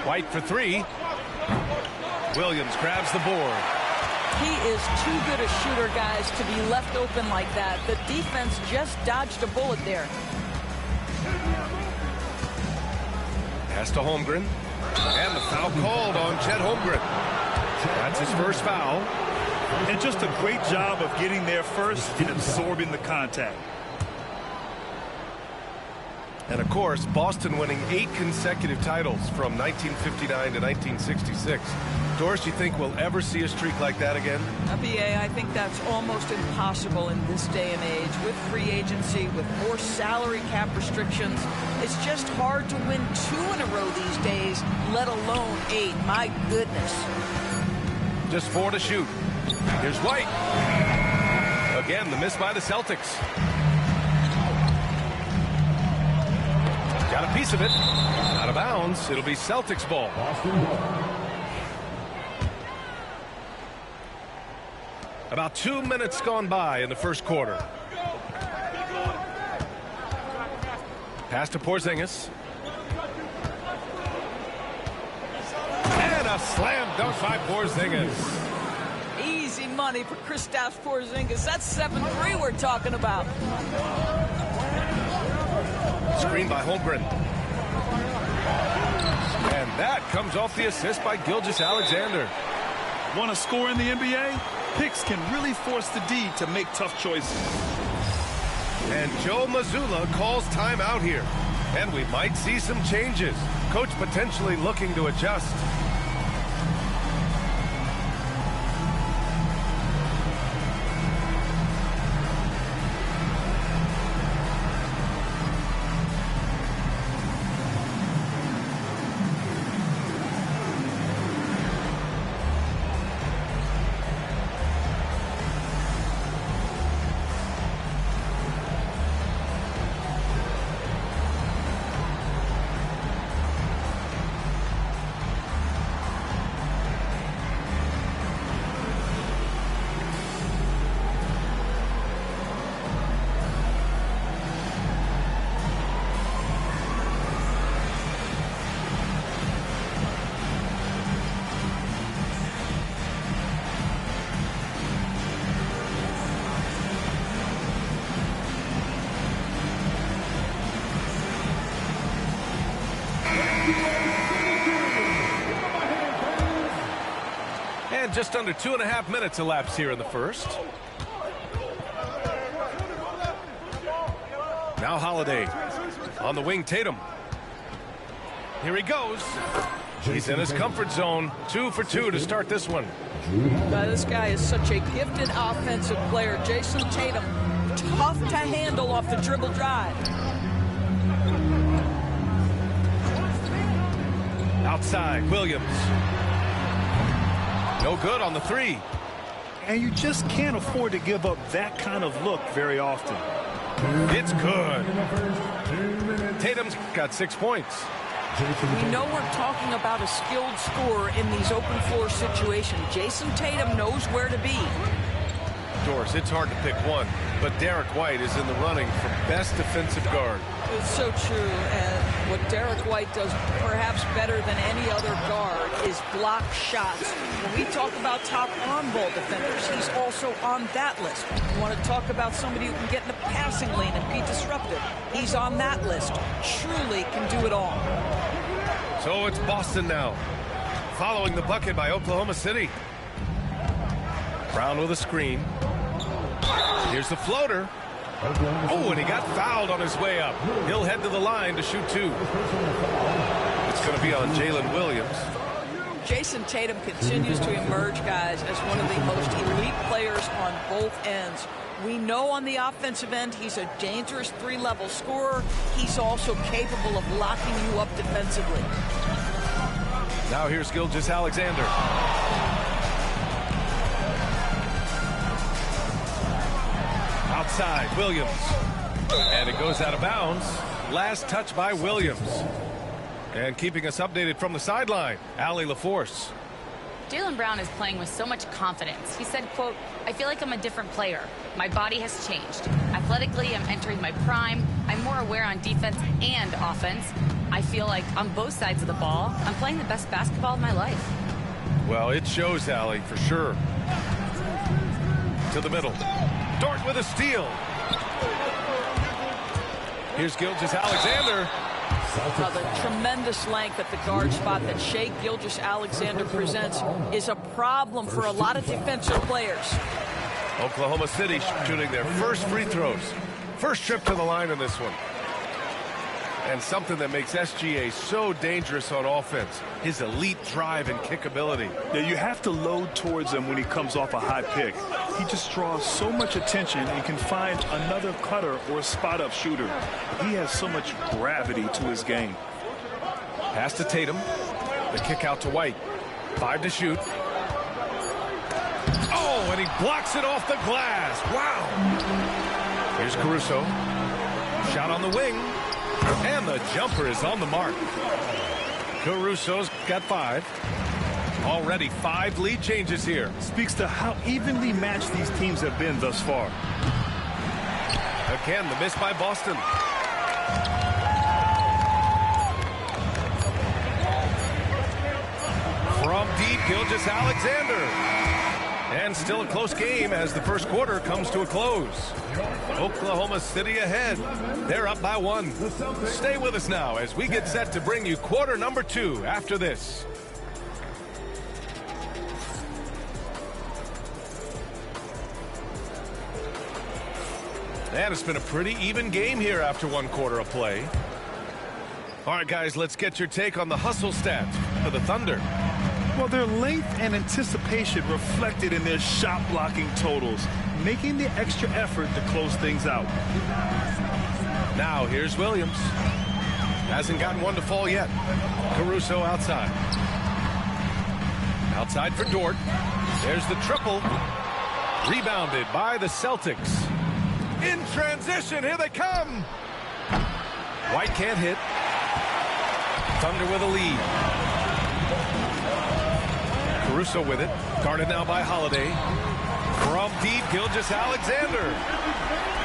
White for three. Williams grabs the board. He is too good a shooter, guys, to be left open like that. The defense just dodged a bullet there. Pass to Holmgren. And the foul called on Chet Holmgren. That's his first foul. And just a great job of getting there first and absorbing the contact. And, of course, Boston winning 8 consecutive titles from 1959 to 1966. Doris, you think we'll ever see a streak like that again? BA, I think that's almost impossible in this day and age. With free agency, with more salary cap restrictions, it's just hard to win 2 in a row these days, let alone 8. My goodness. Just 4 to shoot. Here's White. Again, the miss by the Celtics. Got a piece of it. Out of bounds. It'll be Celtics ball. About 2 minutes gone by in the first quarter. Pass to Porzingis. And a slam dunk by Porzingis. Easy money for Kristaps Porzingis. That's 7-3 we're talking about. Screen by Holmgren. And that comes off the assist by Gilgeous-Alexander. Want to score in the NBA? Picks can really force the D to make tough choices. And Joe Mazzulla calls timeout here. And we might see some changes. Coach potentially looking to adjust. And just under 2.5 minutes elapsed here in the first. Now Holiday. On the wing, Tatum. Here he goes. He's in his comfort zone. 2 for 2 to start this one. This guy is such a gifted offensive player. Jason Tatum, tough to handle off the dribble drive. Outside, Williams. No good on the 3. And you just can't afford to give up that kind of look very often. It's good. Tatum's got 6 points. We know we're talking about a skilled scorer in these open floor situations. Jason Tatum knows where to be. Doris, it's hard to pick one, but Derek White is in the running for best defensive guard. It's so true, and what Derek White does perhaps better than any other guard is block shots. When we talk about top on-ball defenders, he's also on that list. You want to talk about somebody who can get in the passing lane and be disruptive. He's on that list. Truly can do it all. So it's Boston now, following the bucket by Oklahoma City. Brown with a screen. Here's the floater. Oh, and he got fouled on his way up. He'll head to the line to shoot 2. It's going to be on Jalen Williams. Jason Tatum continues to emerge, guys, as one of the most elite players on both ends. We know on the offensive end he's a dangerous 3-level scorer. He's also capable of locking you up defensively. Now here's Gilgeous-Alexander. Outside, Williams. And it goes out of bounds. Last touch by Williams. And keeping us updated from the sideline, Allie LaForce. Jaylen Brown is playing with so much confidence. He said, quote, "I feel like I'm a different player. My body has changed. Athletically, I'm entering my prime. I'm more aware on defense and offense. I feel like on both sides of the ball, I'm playing the best basketball of my life. Well, it shows, Allie, for sure. To the middle. Dort with a steal. Here's Gilgeous-Alexander. Well, the tremendous length at the guard spot that Shai Gilgeous-Alexander presents is a problem for a lot of defensive players. Oklahoma City shooting their first free throws. First trip to the line in this one. And something that makes SGA so dangerous on offense, his elite drive and kick ability. Yeah, you have to load towards him when he comes off a high pick. He just draws so much attention and can find another cutter or a spot-up shooter. He has so much gravity to his game. Pass to Tatum. The kick out to White. 5 to shoot. Oh, and he blocks it off the glass. Wow. Here's Caruso. Shot on the wing. And the jumper is on the mark. Caruso's got 5. Already 5 lead changes here. Speaks to how evenly matched these teams have been thus far. Again, the miss by Boston. From deep, Gilgeous-Alexander. And still a close game as the first quarter comes to a close. Oklahoma City ahead. They're up by 1. Stay with us now as we get set to bring you quarter number 2 after this. And it's been a pretty even game here after 1 quarter of play. All right, guys, let's get your take on the hustle stats for the Thunder. Well, their length and anticipation reflected in their shot blocking totals, making the extra effort to close things out. Now here's Williams. Hasn't gotten one to fall yet. Caruso outside. Outside for Dort. There's the triple. Rebounded by the Celtics. In transition, here they come. White can't hit. Thunder with a lead. Caruso with it. Guarded now by Holiday. From deep, Gilgeous-Alexander.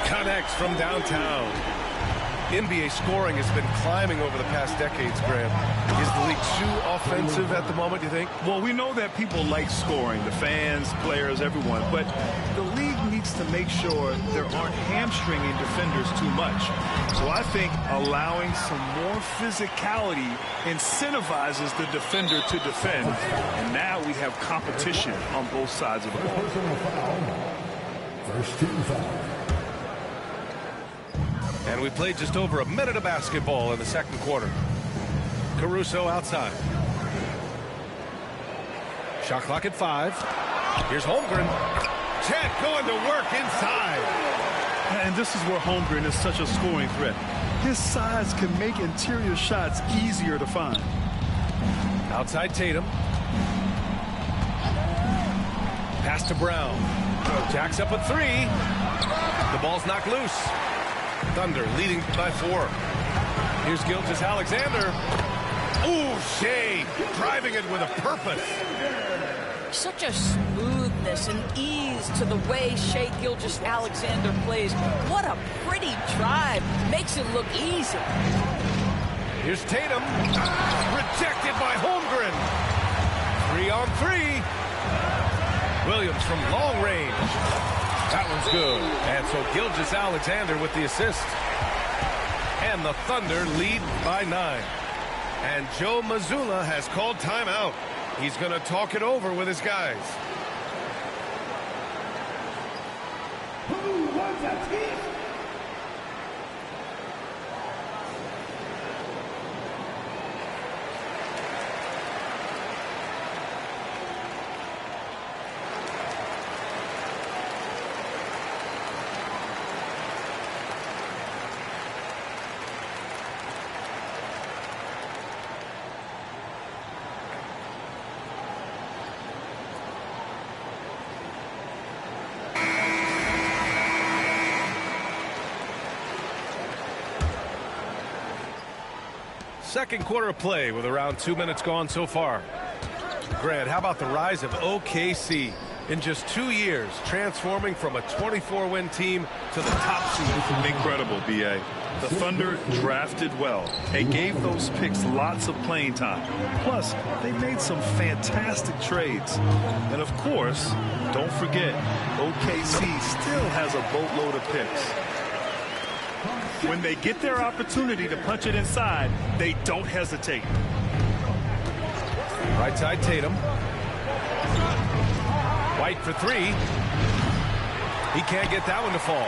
Connects from downtown. NBA scoring has been climbing over the past decades, Grant. Is the league too offensive at the moment, you think? Well, we know that people like scoring, the fans, players, everyone, but the league needs to make sure there aren't hamstringing defenders too much. So I think allowing some more physicality incentivizes the defender to defend. And now we have competition on both sides of the ball. First team foul. And we played just over a minute of basketball in the second quarter. Caruso outside. Shot clock at 5. Here's Holmgren. Chet going to work inside. And this is where Holmgren is such a scoring threat. His size can make interior shots easier to find. Outside Tatum. Pass to Brown. Jacks up at 3. The ball's knocked loose. Thunder leading by 4. Here's Gilgeous-Alexander. Ooh, Shai driving it with a purpose. Such a smoothness and ease to the way Shai Gilgeous-Alexander plays. What a pretty drive. Makes it look easy. Here's Tatum. Rejected by Holmgren. 3 on 3. Williams from long range. That one's good. And so Gilgeous-Alexander with the assist. And the Thunder lead by 9. And Joe Mazzulla has called timeout. He's going to talk it over with his guys. Who wants a team? Second quarter of play with around 2 minutes gone so far. Grant, how about the rise of OKC? in just 2 years, transforming from a 24-win team to the top seed. Incredible, B.A. The Thunder drafted well. They gave those picks lots of playing time. Plus, they made some fantastic trades. And of course, don't forget, OKC still has a boatload of picks. When they get their opportunity to punch it inside, they don't hesitate. Right side, Tatum. White for three. He can't get that one to fall.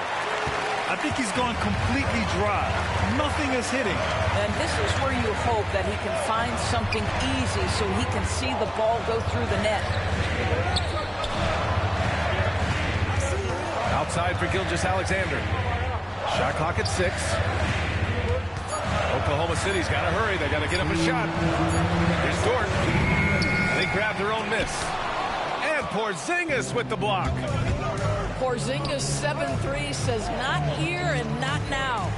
I think he's gone completely dry. Nothing is hitting. And this is where you hope that he can find something easy so he can see the ball go through the net. Outside for Gilgeous-Alexander. Shot clock at 6. Oklahoma City's got to hurry. They got to get him a shot. Here's Dort. They grab their own miss. And Porzingis with the block. Porzingis 7-3 says not here and not now.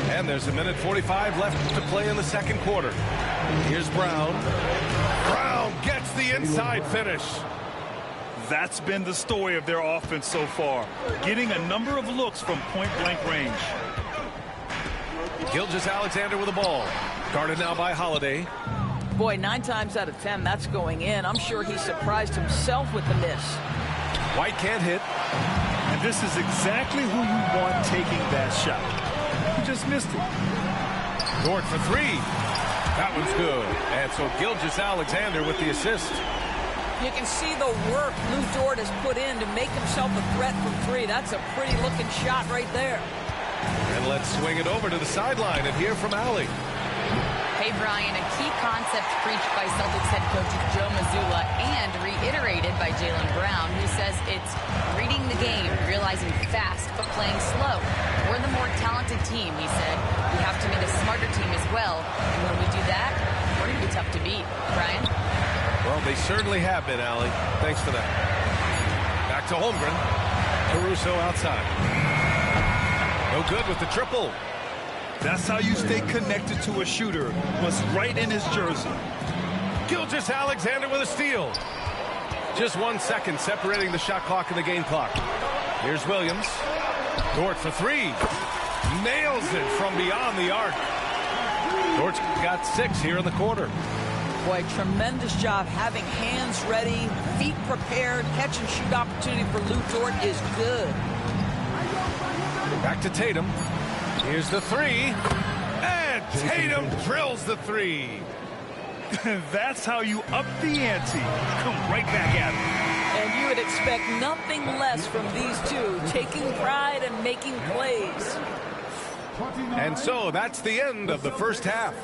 And there's a minute 45 left to play in the second quarter. Here's Brown. Brown gets the inside finish. That's been the story of their offense so far, getting a number of looks from point-blank range. Gilgeous-Alexander with the ball. Guarded now by Holiday. Boy, 9 times out of 10, that's going in. I'm sure he surprised himself with the miss. White can't hit. And this is exactly who you want taking that shot. He just missed it. Dort for 3. That one's good. And so Gilgeous-Alexander with the assist. You can see the work Lou Dort has put in to make himself a threat from 3. That's a pretty looking shot right there. And let's swing it over to the sideline and hear from Allie. Hey, Brian, a key concept preached by Celtics head coach Joe Mazzulla and reiterated by Jaylen Brown, who says it's reading the game, realizing fast, but playing slow. We're the more talented team, he said. We have to be the smarter team as well. And when we do that, we're going to be tough to beat. Brian? Well, they certainly have been, Allie. Thanks for that. Back to Holmgren. Caruso outside. No good with the triple. That's how you stay connected to a shooter. Was right in his jersey. Gilgeous-Alexander with a steal. Just 1 second separating the shot clock and the game clock. Here's Williams. Dort for 3. Nails it from beyond the arc. Dort's got 6 here in the quarter. Boy, tremendous job having hands ready, feet prepared. Catch and shoot opportunity for Lou Dort is good. Back to Tatum. Here's the 3. And Tatum drills the 3. That's how you up the ante. Come right back at him. And you would expect nothing less from these two, taking pride and making plays. And so that's the end of the first half.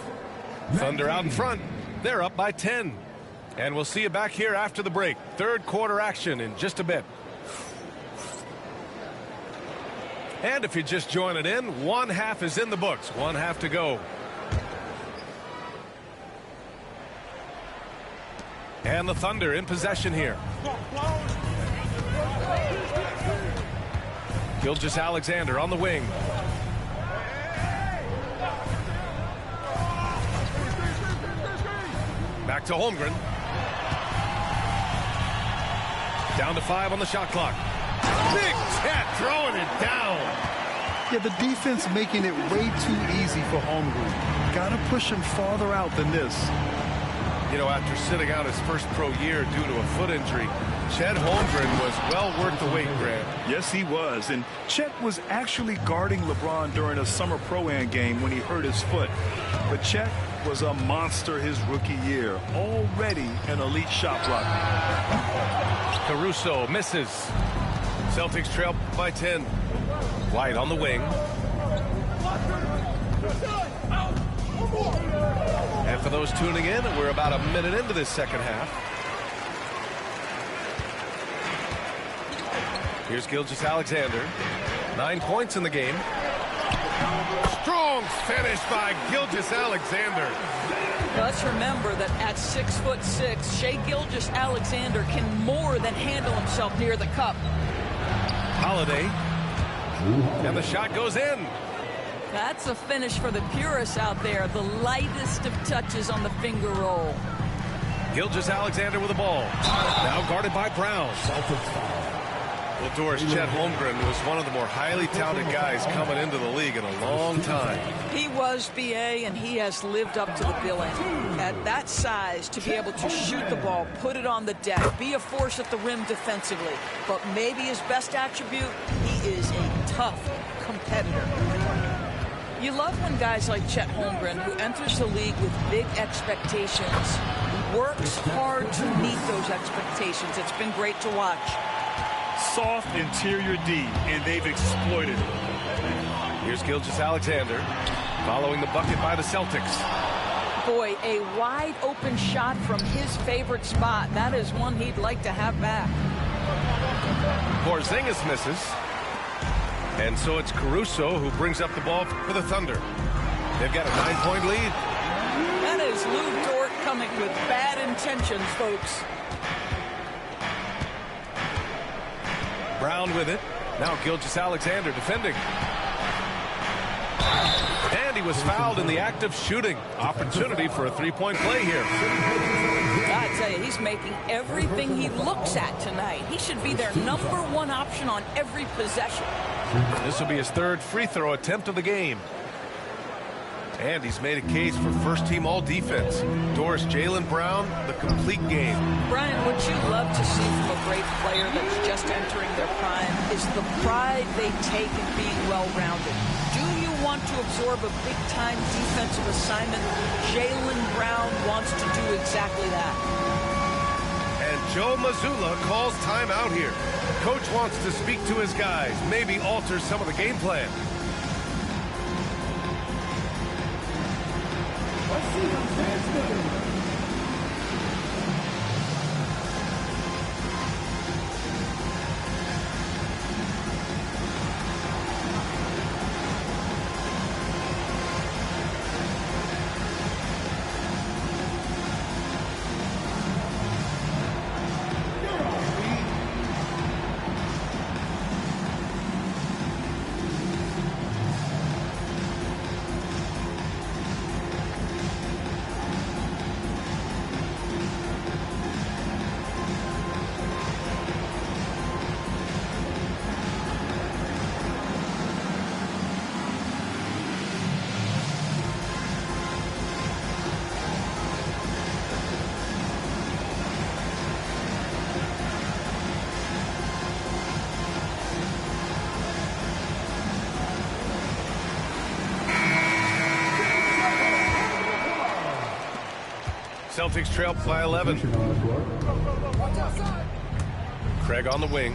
Thunder out in front. They're up by 10. And we'll see you back here after the break. Third quarter action in just a bit. And if you're just joining in, 1 half is in the books. 1 half to go. And the Thunder in possession here. Gilgeous-Alexander on the wing. Back to Holmgren. Down to 5 on the shot clock. Big Chet throwing it down. Yeah, the defense making it way too easy for Holmgren. Got to push him farther out than this. You know, after sitting out his first pro year due to a foot injury, Chet Holmgren was well worth the wait, Grant. Yes, he was. And Chet was actually guarding LeBron during a summer Pro-Am game when he hurt his foot. But Chet was a monster his rookie year. Already an elite shot blocker. Caruso misses. Celtics trail by 10. White on the wing. And for those tuning in, we're about a minute into this second half. Here's Gilgeous-Alexander. 9 points in the game. Strong finish by Gilgeous-Alexander. Let's remember that at 6'6", Shai Gilgeous-Alexander can more than handle himself near the cup. Holiday. And the shot goes in. That's a finish for the purists out there. The lightest of touches on the finger roll. Gilgeous-Alexander with the ball. Now guarded by Brown. Well, Doris, Chet Holmgren was one of the more highly touted guys coming into the league in a long time. He was, BA, and he has lived up to the billing. At that size, to be able to shoot the ball, put it on the deck, be a force at the rim defensively. But maybe his best attribute, he is a tough competitor. You love when guys like Chet Holmgren, who enters the league with big expectations, works hard to meet those expectations. It's been great to watch. Soft interior D, and they've exploited it. Here's Gilgeous-Alexander following the bucket by the Celtics. Boy, a wide open shot from his favorite spot. That is one he'd like to have back. Porzingis misses. And so it's Caruso who brings up the ball for the Thunder. They've got a 9-point lead. That is Lou Dort coming with bad intentions, folks. Brown with it. Now Gilgeous-Alexander defending. And he was fouled in the act of shooting. Opportunity for a three-point play here. I tell you, he's making everything he looks at tonight. He should be their #1 option on every possession. This will be his third free throw attempt of the game. And he's made a case for first-team all-defense. Doris, Jaylen Brown, the complete game. Brian, what you love to see from a great player that's just entering their prime is the pride they take in being well-rounded. Do you want to absorb a big-time defensive assignment? Jaylen Brown wants to do exactly that. And Joe Mazzulla calls timeout here. Coach wants to speak to his guys, maybe alter some of the game plan. Celtics trail by 11. Craig on the wing.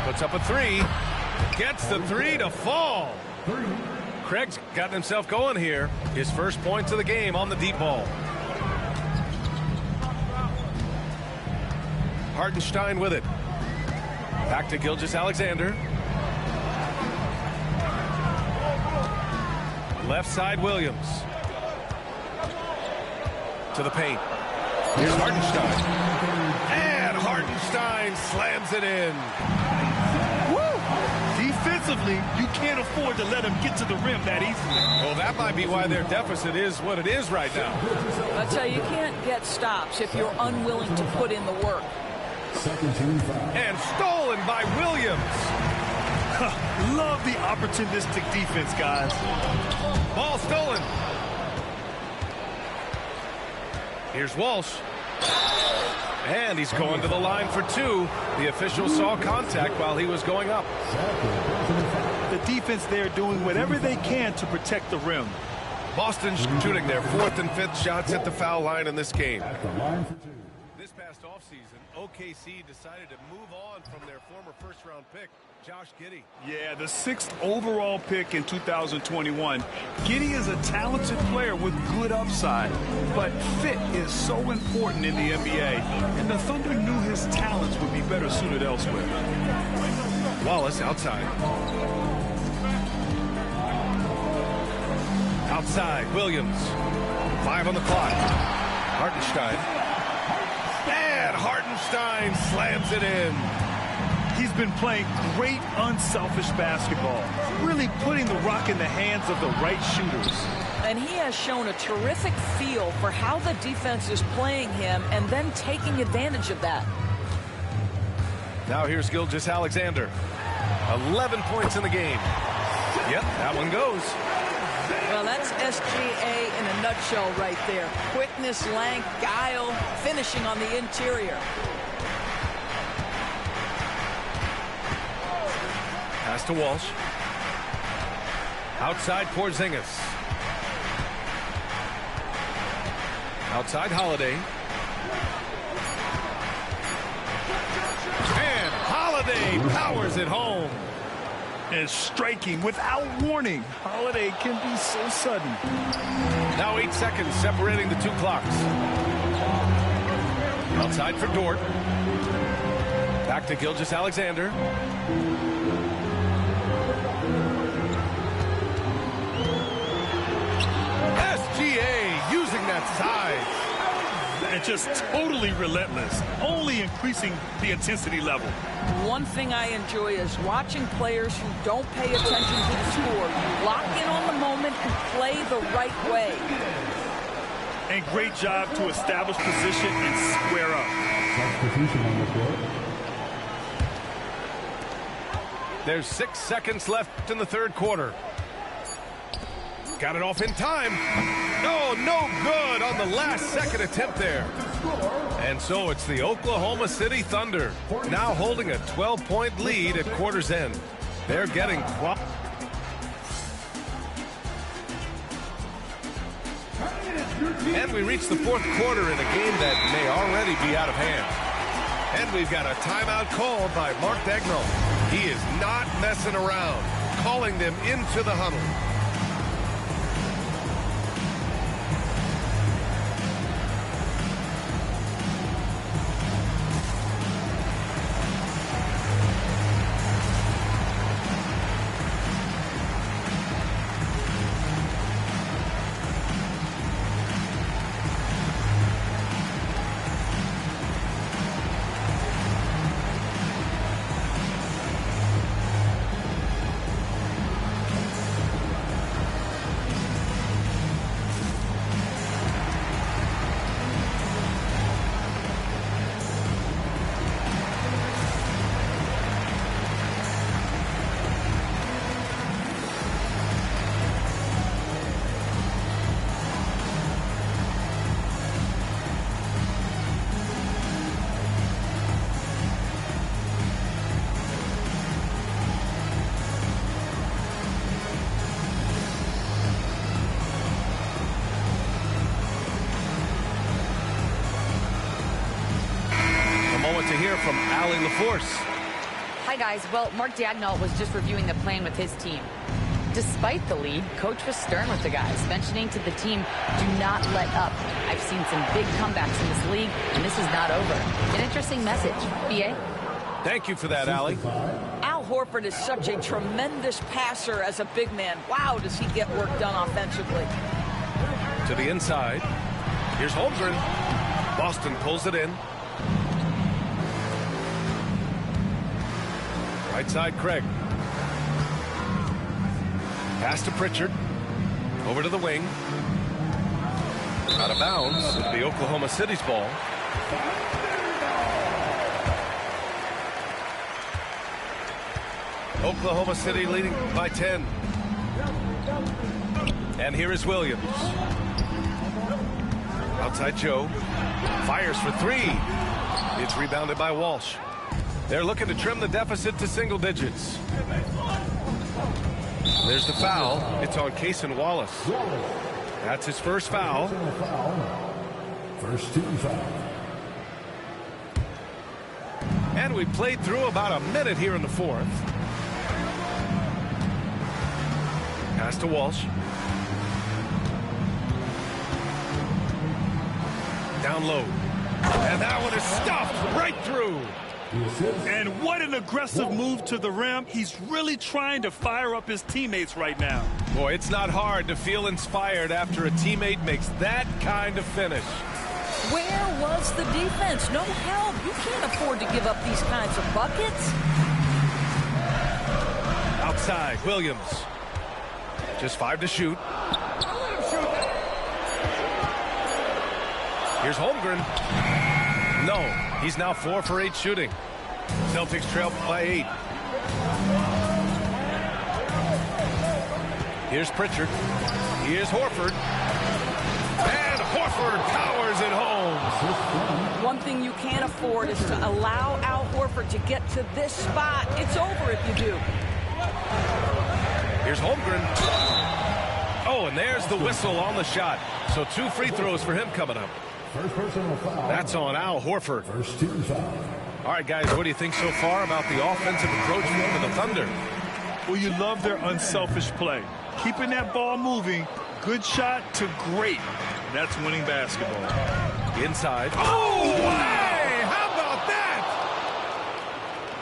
Puts up a three. Gets the three to fall. Craig's gotten himself going here. His first points of the game on the deep ball. Hartenstein with it. Back to Gilgeous-Alexander. Left side Williams. To the paint. Here's Hartenstein. And Hartenstein slams it in. Woo! Defensively, you can't afford to let him get to the rim that easily. Well, that might be why their deficit is what it is right now. I tell you, you can't get stops if you're unwilling to put in the work. And stolen by Williams. Love the opportunistic defense, guys. Ball stolen. Here's Walsh. And he's going to the line for two. The official saw contact while he was going up. The defense there doing whatever they can to protect the rim. Boston shooting their 4th and 5th shots at the foul line in this game. This past offseason, OKC decided to move on from their former first-round pick, Josh Giddey. Yeah, the 6th overall pick in 2021. Giddey is a talented player with good upside, but fit is so important in the NBA, and the Thunder knew his talents would be better suited elsewhere. Wallace outside. Outside, Williams. 5 on the clock. Hartenstein. And Hartenstein slams it in. He's been playing great unselfish basketball, really putting the rock in the hands of the right shooters. And he has shown a terrific feel for how the defense is playing him and then taking advantage of that. Now here's Gilgeous-Alexander. 11 points in the game. Yep, that one goes. Well, that's SGA in a nutshell right there. Quickness, length, guile, finishing on the interior. Pass to Walsh. Outside Porzingis. Outside Holiday. And Holiday powers it home. And striking without warning. Holiday can be so sudden. Now 8 seconds separating the two clocks. Outside for Dort. Back to Gilgeous-Alexander. SGA using that size. And just totally relentless, only increasing the intensity level. One thing I enjoy is watching players who don't pay attention to the score. Lock in on the moment and play the right way. And great job to establish position and square up. There's 6 seconds left in the third quarter. Got it off in time. Oh, no good on the last second attempt there. And so it's the Oklahoma City Thunder now holding a 12-point lead at quarter's end. They're getting and we reach the fourth quarter in a game that may already be out of hand. And we've got a timeout called by Mark Daigneault. He is not messing around, calling them into the huddle. To hear from Allie LaForce. Hi, guys. Well, Mark Daigneault was just reviewing the plan with his team. Despite the lead, Coach was stern with the guys, mentioning to the team, do not let up. I've seen some big comebacks in this league, and this is not over. An interesting message. B.A.? Thank you for that, Allie. Al Horford is such a tremendous passer as a big man. Wow, does he get work done offensively. To the inside. Here's Holmgren. Boston pulls it in. Right side, Craig. Pass to Pritchard. Over to the wing. Out of bounds. It'll be Oklahoma City's ball. Oklahoma City leading by 10. And here is Williams. Outside Joe. Fires for three. It's rebounded by Walsh. They're looking to trim the deficit to single digits. There's the foul. It's on Cason Wallace. That's his first foul. First team foul. And we played through about a minute here in the fourth. Pass to Walsh. Down low. And that one is stuffed right through. And what an aggressive move to the rim. He's really trying to fire up his teammates right now. Boy, it's not hard to feel inspired after a teammate makes that kind of finish. Where was the defense? No help. You can't afford to give up these kinds of buckets. Outside, Williams. Just 5 to shoot. Here's Holmgren. No, he's now 4 for 8 shooting. Celtics trail by 8. Here's Pritchard. Here's Horford. And Horford powers it home. One thing you can't afford is to allow Al Horford to get to this spot. It's over if you do. Here's Holmgren. Oh, and there's the whistle on the shot. So 2 free throws for him coming up. That's on Al Horford. All right, guys, what do you think so far about the offensive approach for the Thunder? Well, you love their unselfish play. Keeping that ball moving, good shot to great. That's winning basketball. Inside. Oh, hey, how about that?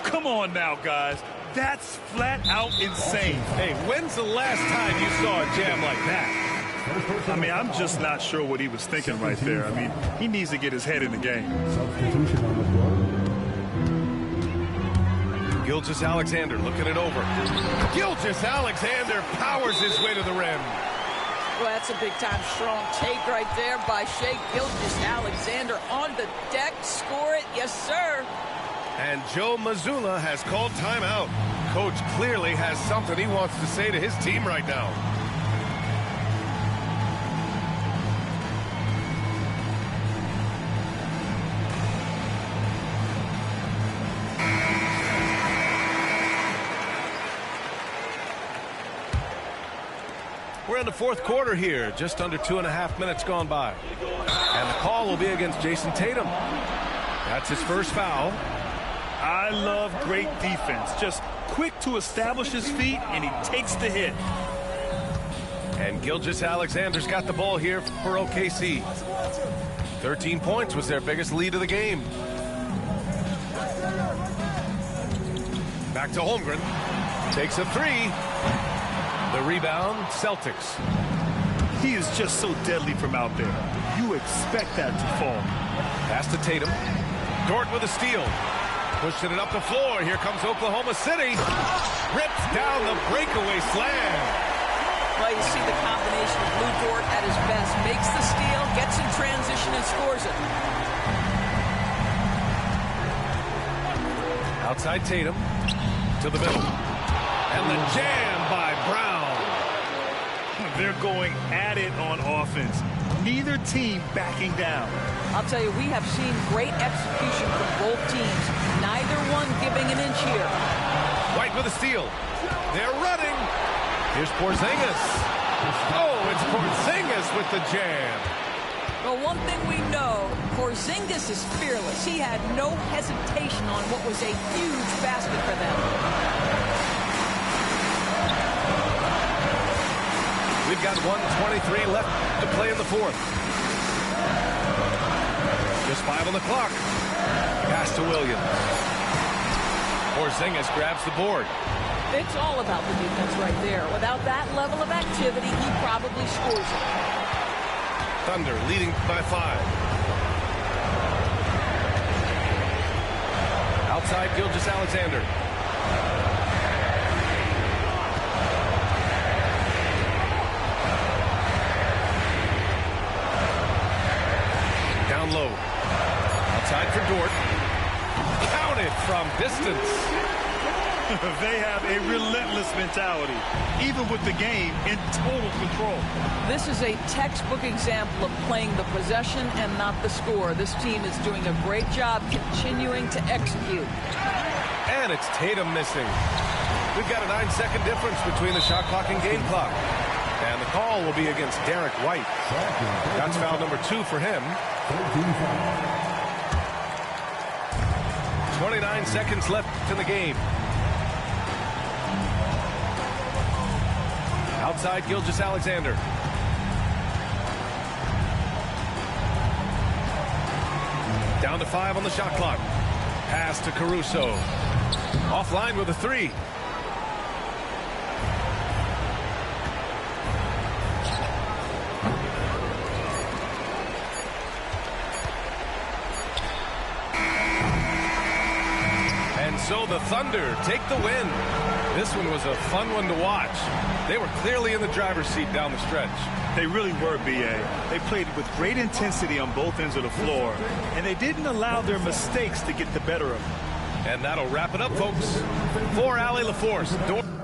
Come on now, guys. That's flat out insane. Hey, when's the last time you saw a jam like that? I mean, I'm just not sure what he was thinking right there. I mean, he needs to get his head in the game. Substitution on the floor. Gilgeous-Alexander looking it over. Gilgeous-Alexander powers his way to the rim. Well, that's a big-time strong take right there by Shai Gilgeous-Alexander on the deck. Score it. Yes, sir. And Joe Mazzulla has called timeout. Coach clearly has something he wants to say to his team right now. We're in the 4th quarter here, just under 2.5 minutes gone by. And the call will be against Jason Tatum. That's his first foul. I love great defense. Just quick to establish his feet, and he takes the hit. And Gilgeous-Alexander's got the ball here for OKC. 13 points was their biggest lead of the game. Back to Holmgren. Takes a 3. The rebound, Celtics. He is just so deadly from out there. You expect that to fall. Pass to Tatum. Dort with a steal. Pushing it up the floor. Here comes Oklahoma City. Rips down the breakaway slam. Well, you see the combination of Lou Dort at his best. Makes the steal, gets in transition, and scores it. Outside Tatum. To the middle. And the jam by Brown. They're going at it on offense. Neither team backing down. I'll tell you, we have seen great execution from both teams. Neither one giving an inch here. White with a steal. They're running. Here's Porzingis. Oh, it's Porzingis with the jam. Well, one thing we know, Porzingis is fearless. He had no hesitation on what was a huge basket for them. We've got 1:23 left to play in the 4th. Just 5 on the clock. Pass to Williams. Porzingis grabs the board. It's all about the defense right there. Without that level of activity, he probably scores it. Thunder leading by 5. Outside Gilgeous-Alexander. Down low. Outside for Dort. Counted from distance. They have a relentless mentality, even with the game in total control. This is a textbook example of playing the possession and not the score. This team is doing a great job continuing to execute. And it's Tatum missing. We've got a 9-second difference between the shot clock and game clock. And the call will be against Derek White. That's foul number 2 for him. 29 seconds left in the game. Outside Gilgeous-Alexander. Down to 5 on the shot clock. Pass to Caruso. Offline with a 3. so the Thunder take the win. This one was a fun one to watch. They were clearly in the driver's seat down the stretch. They really were, B.A. They played with great intensity on both ends of the floor, and they didn't allow their mistakes to get the better of them. And that'll wrap it up, folks. For Allie LaForce.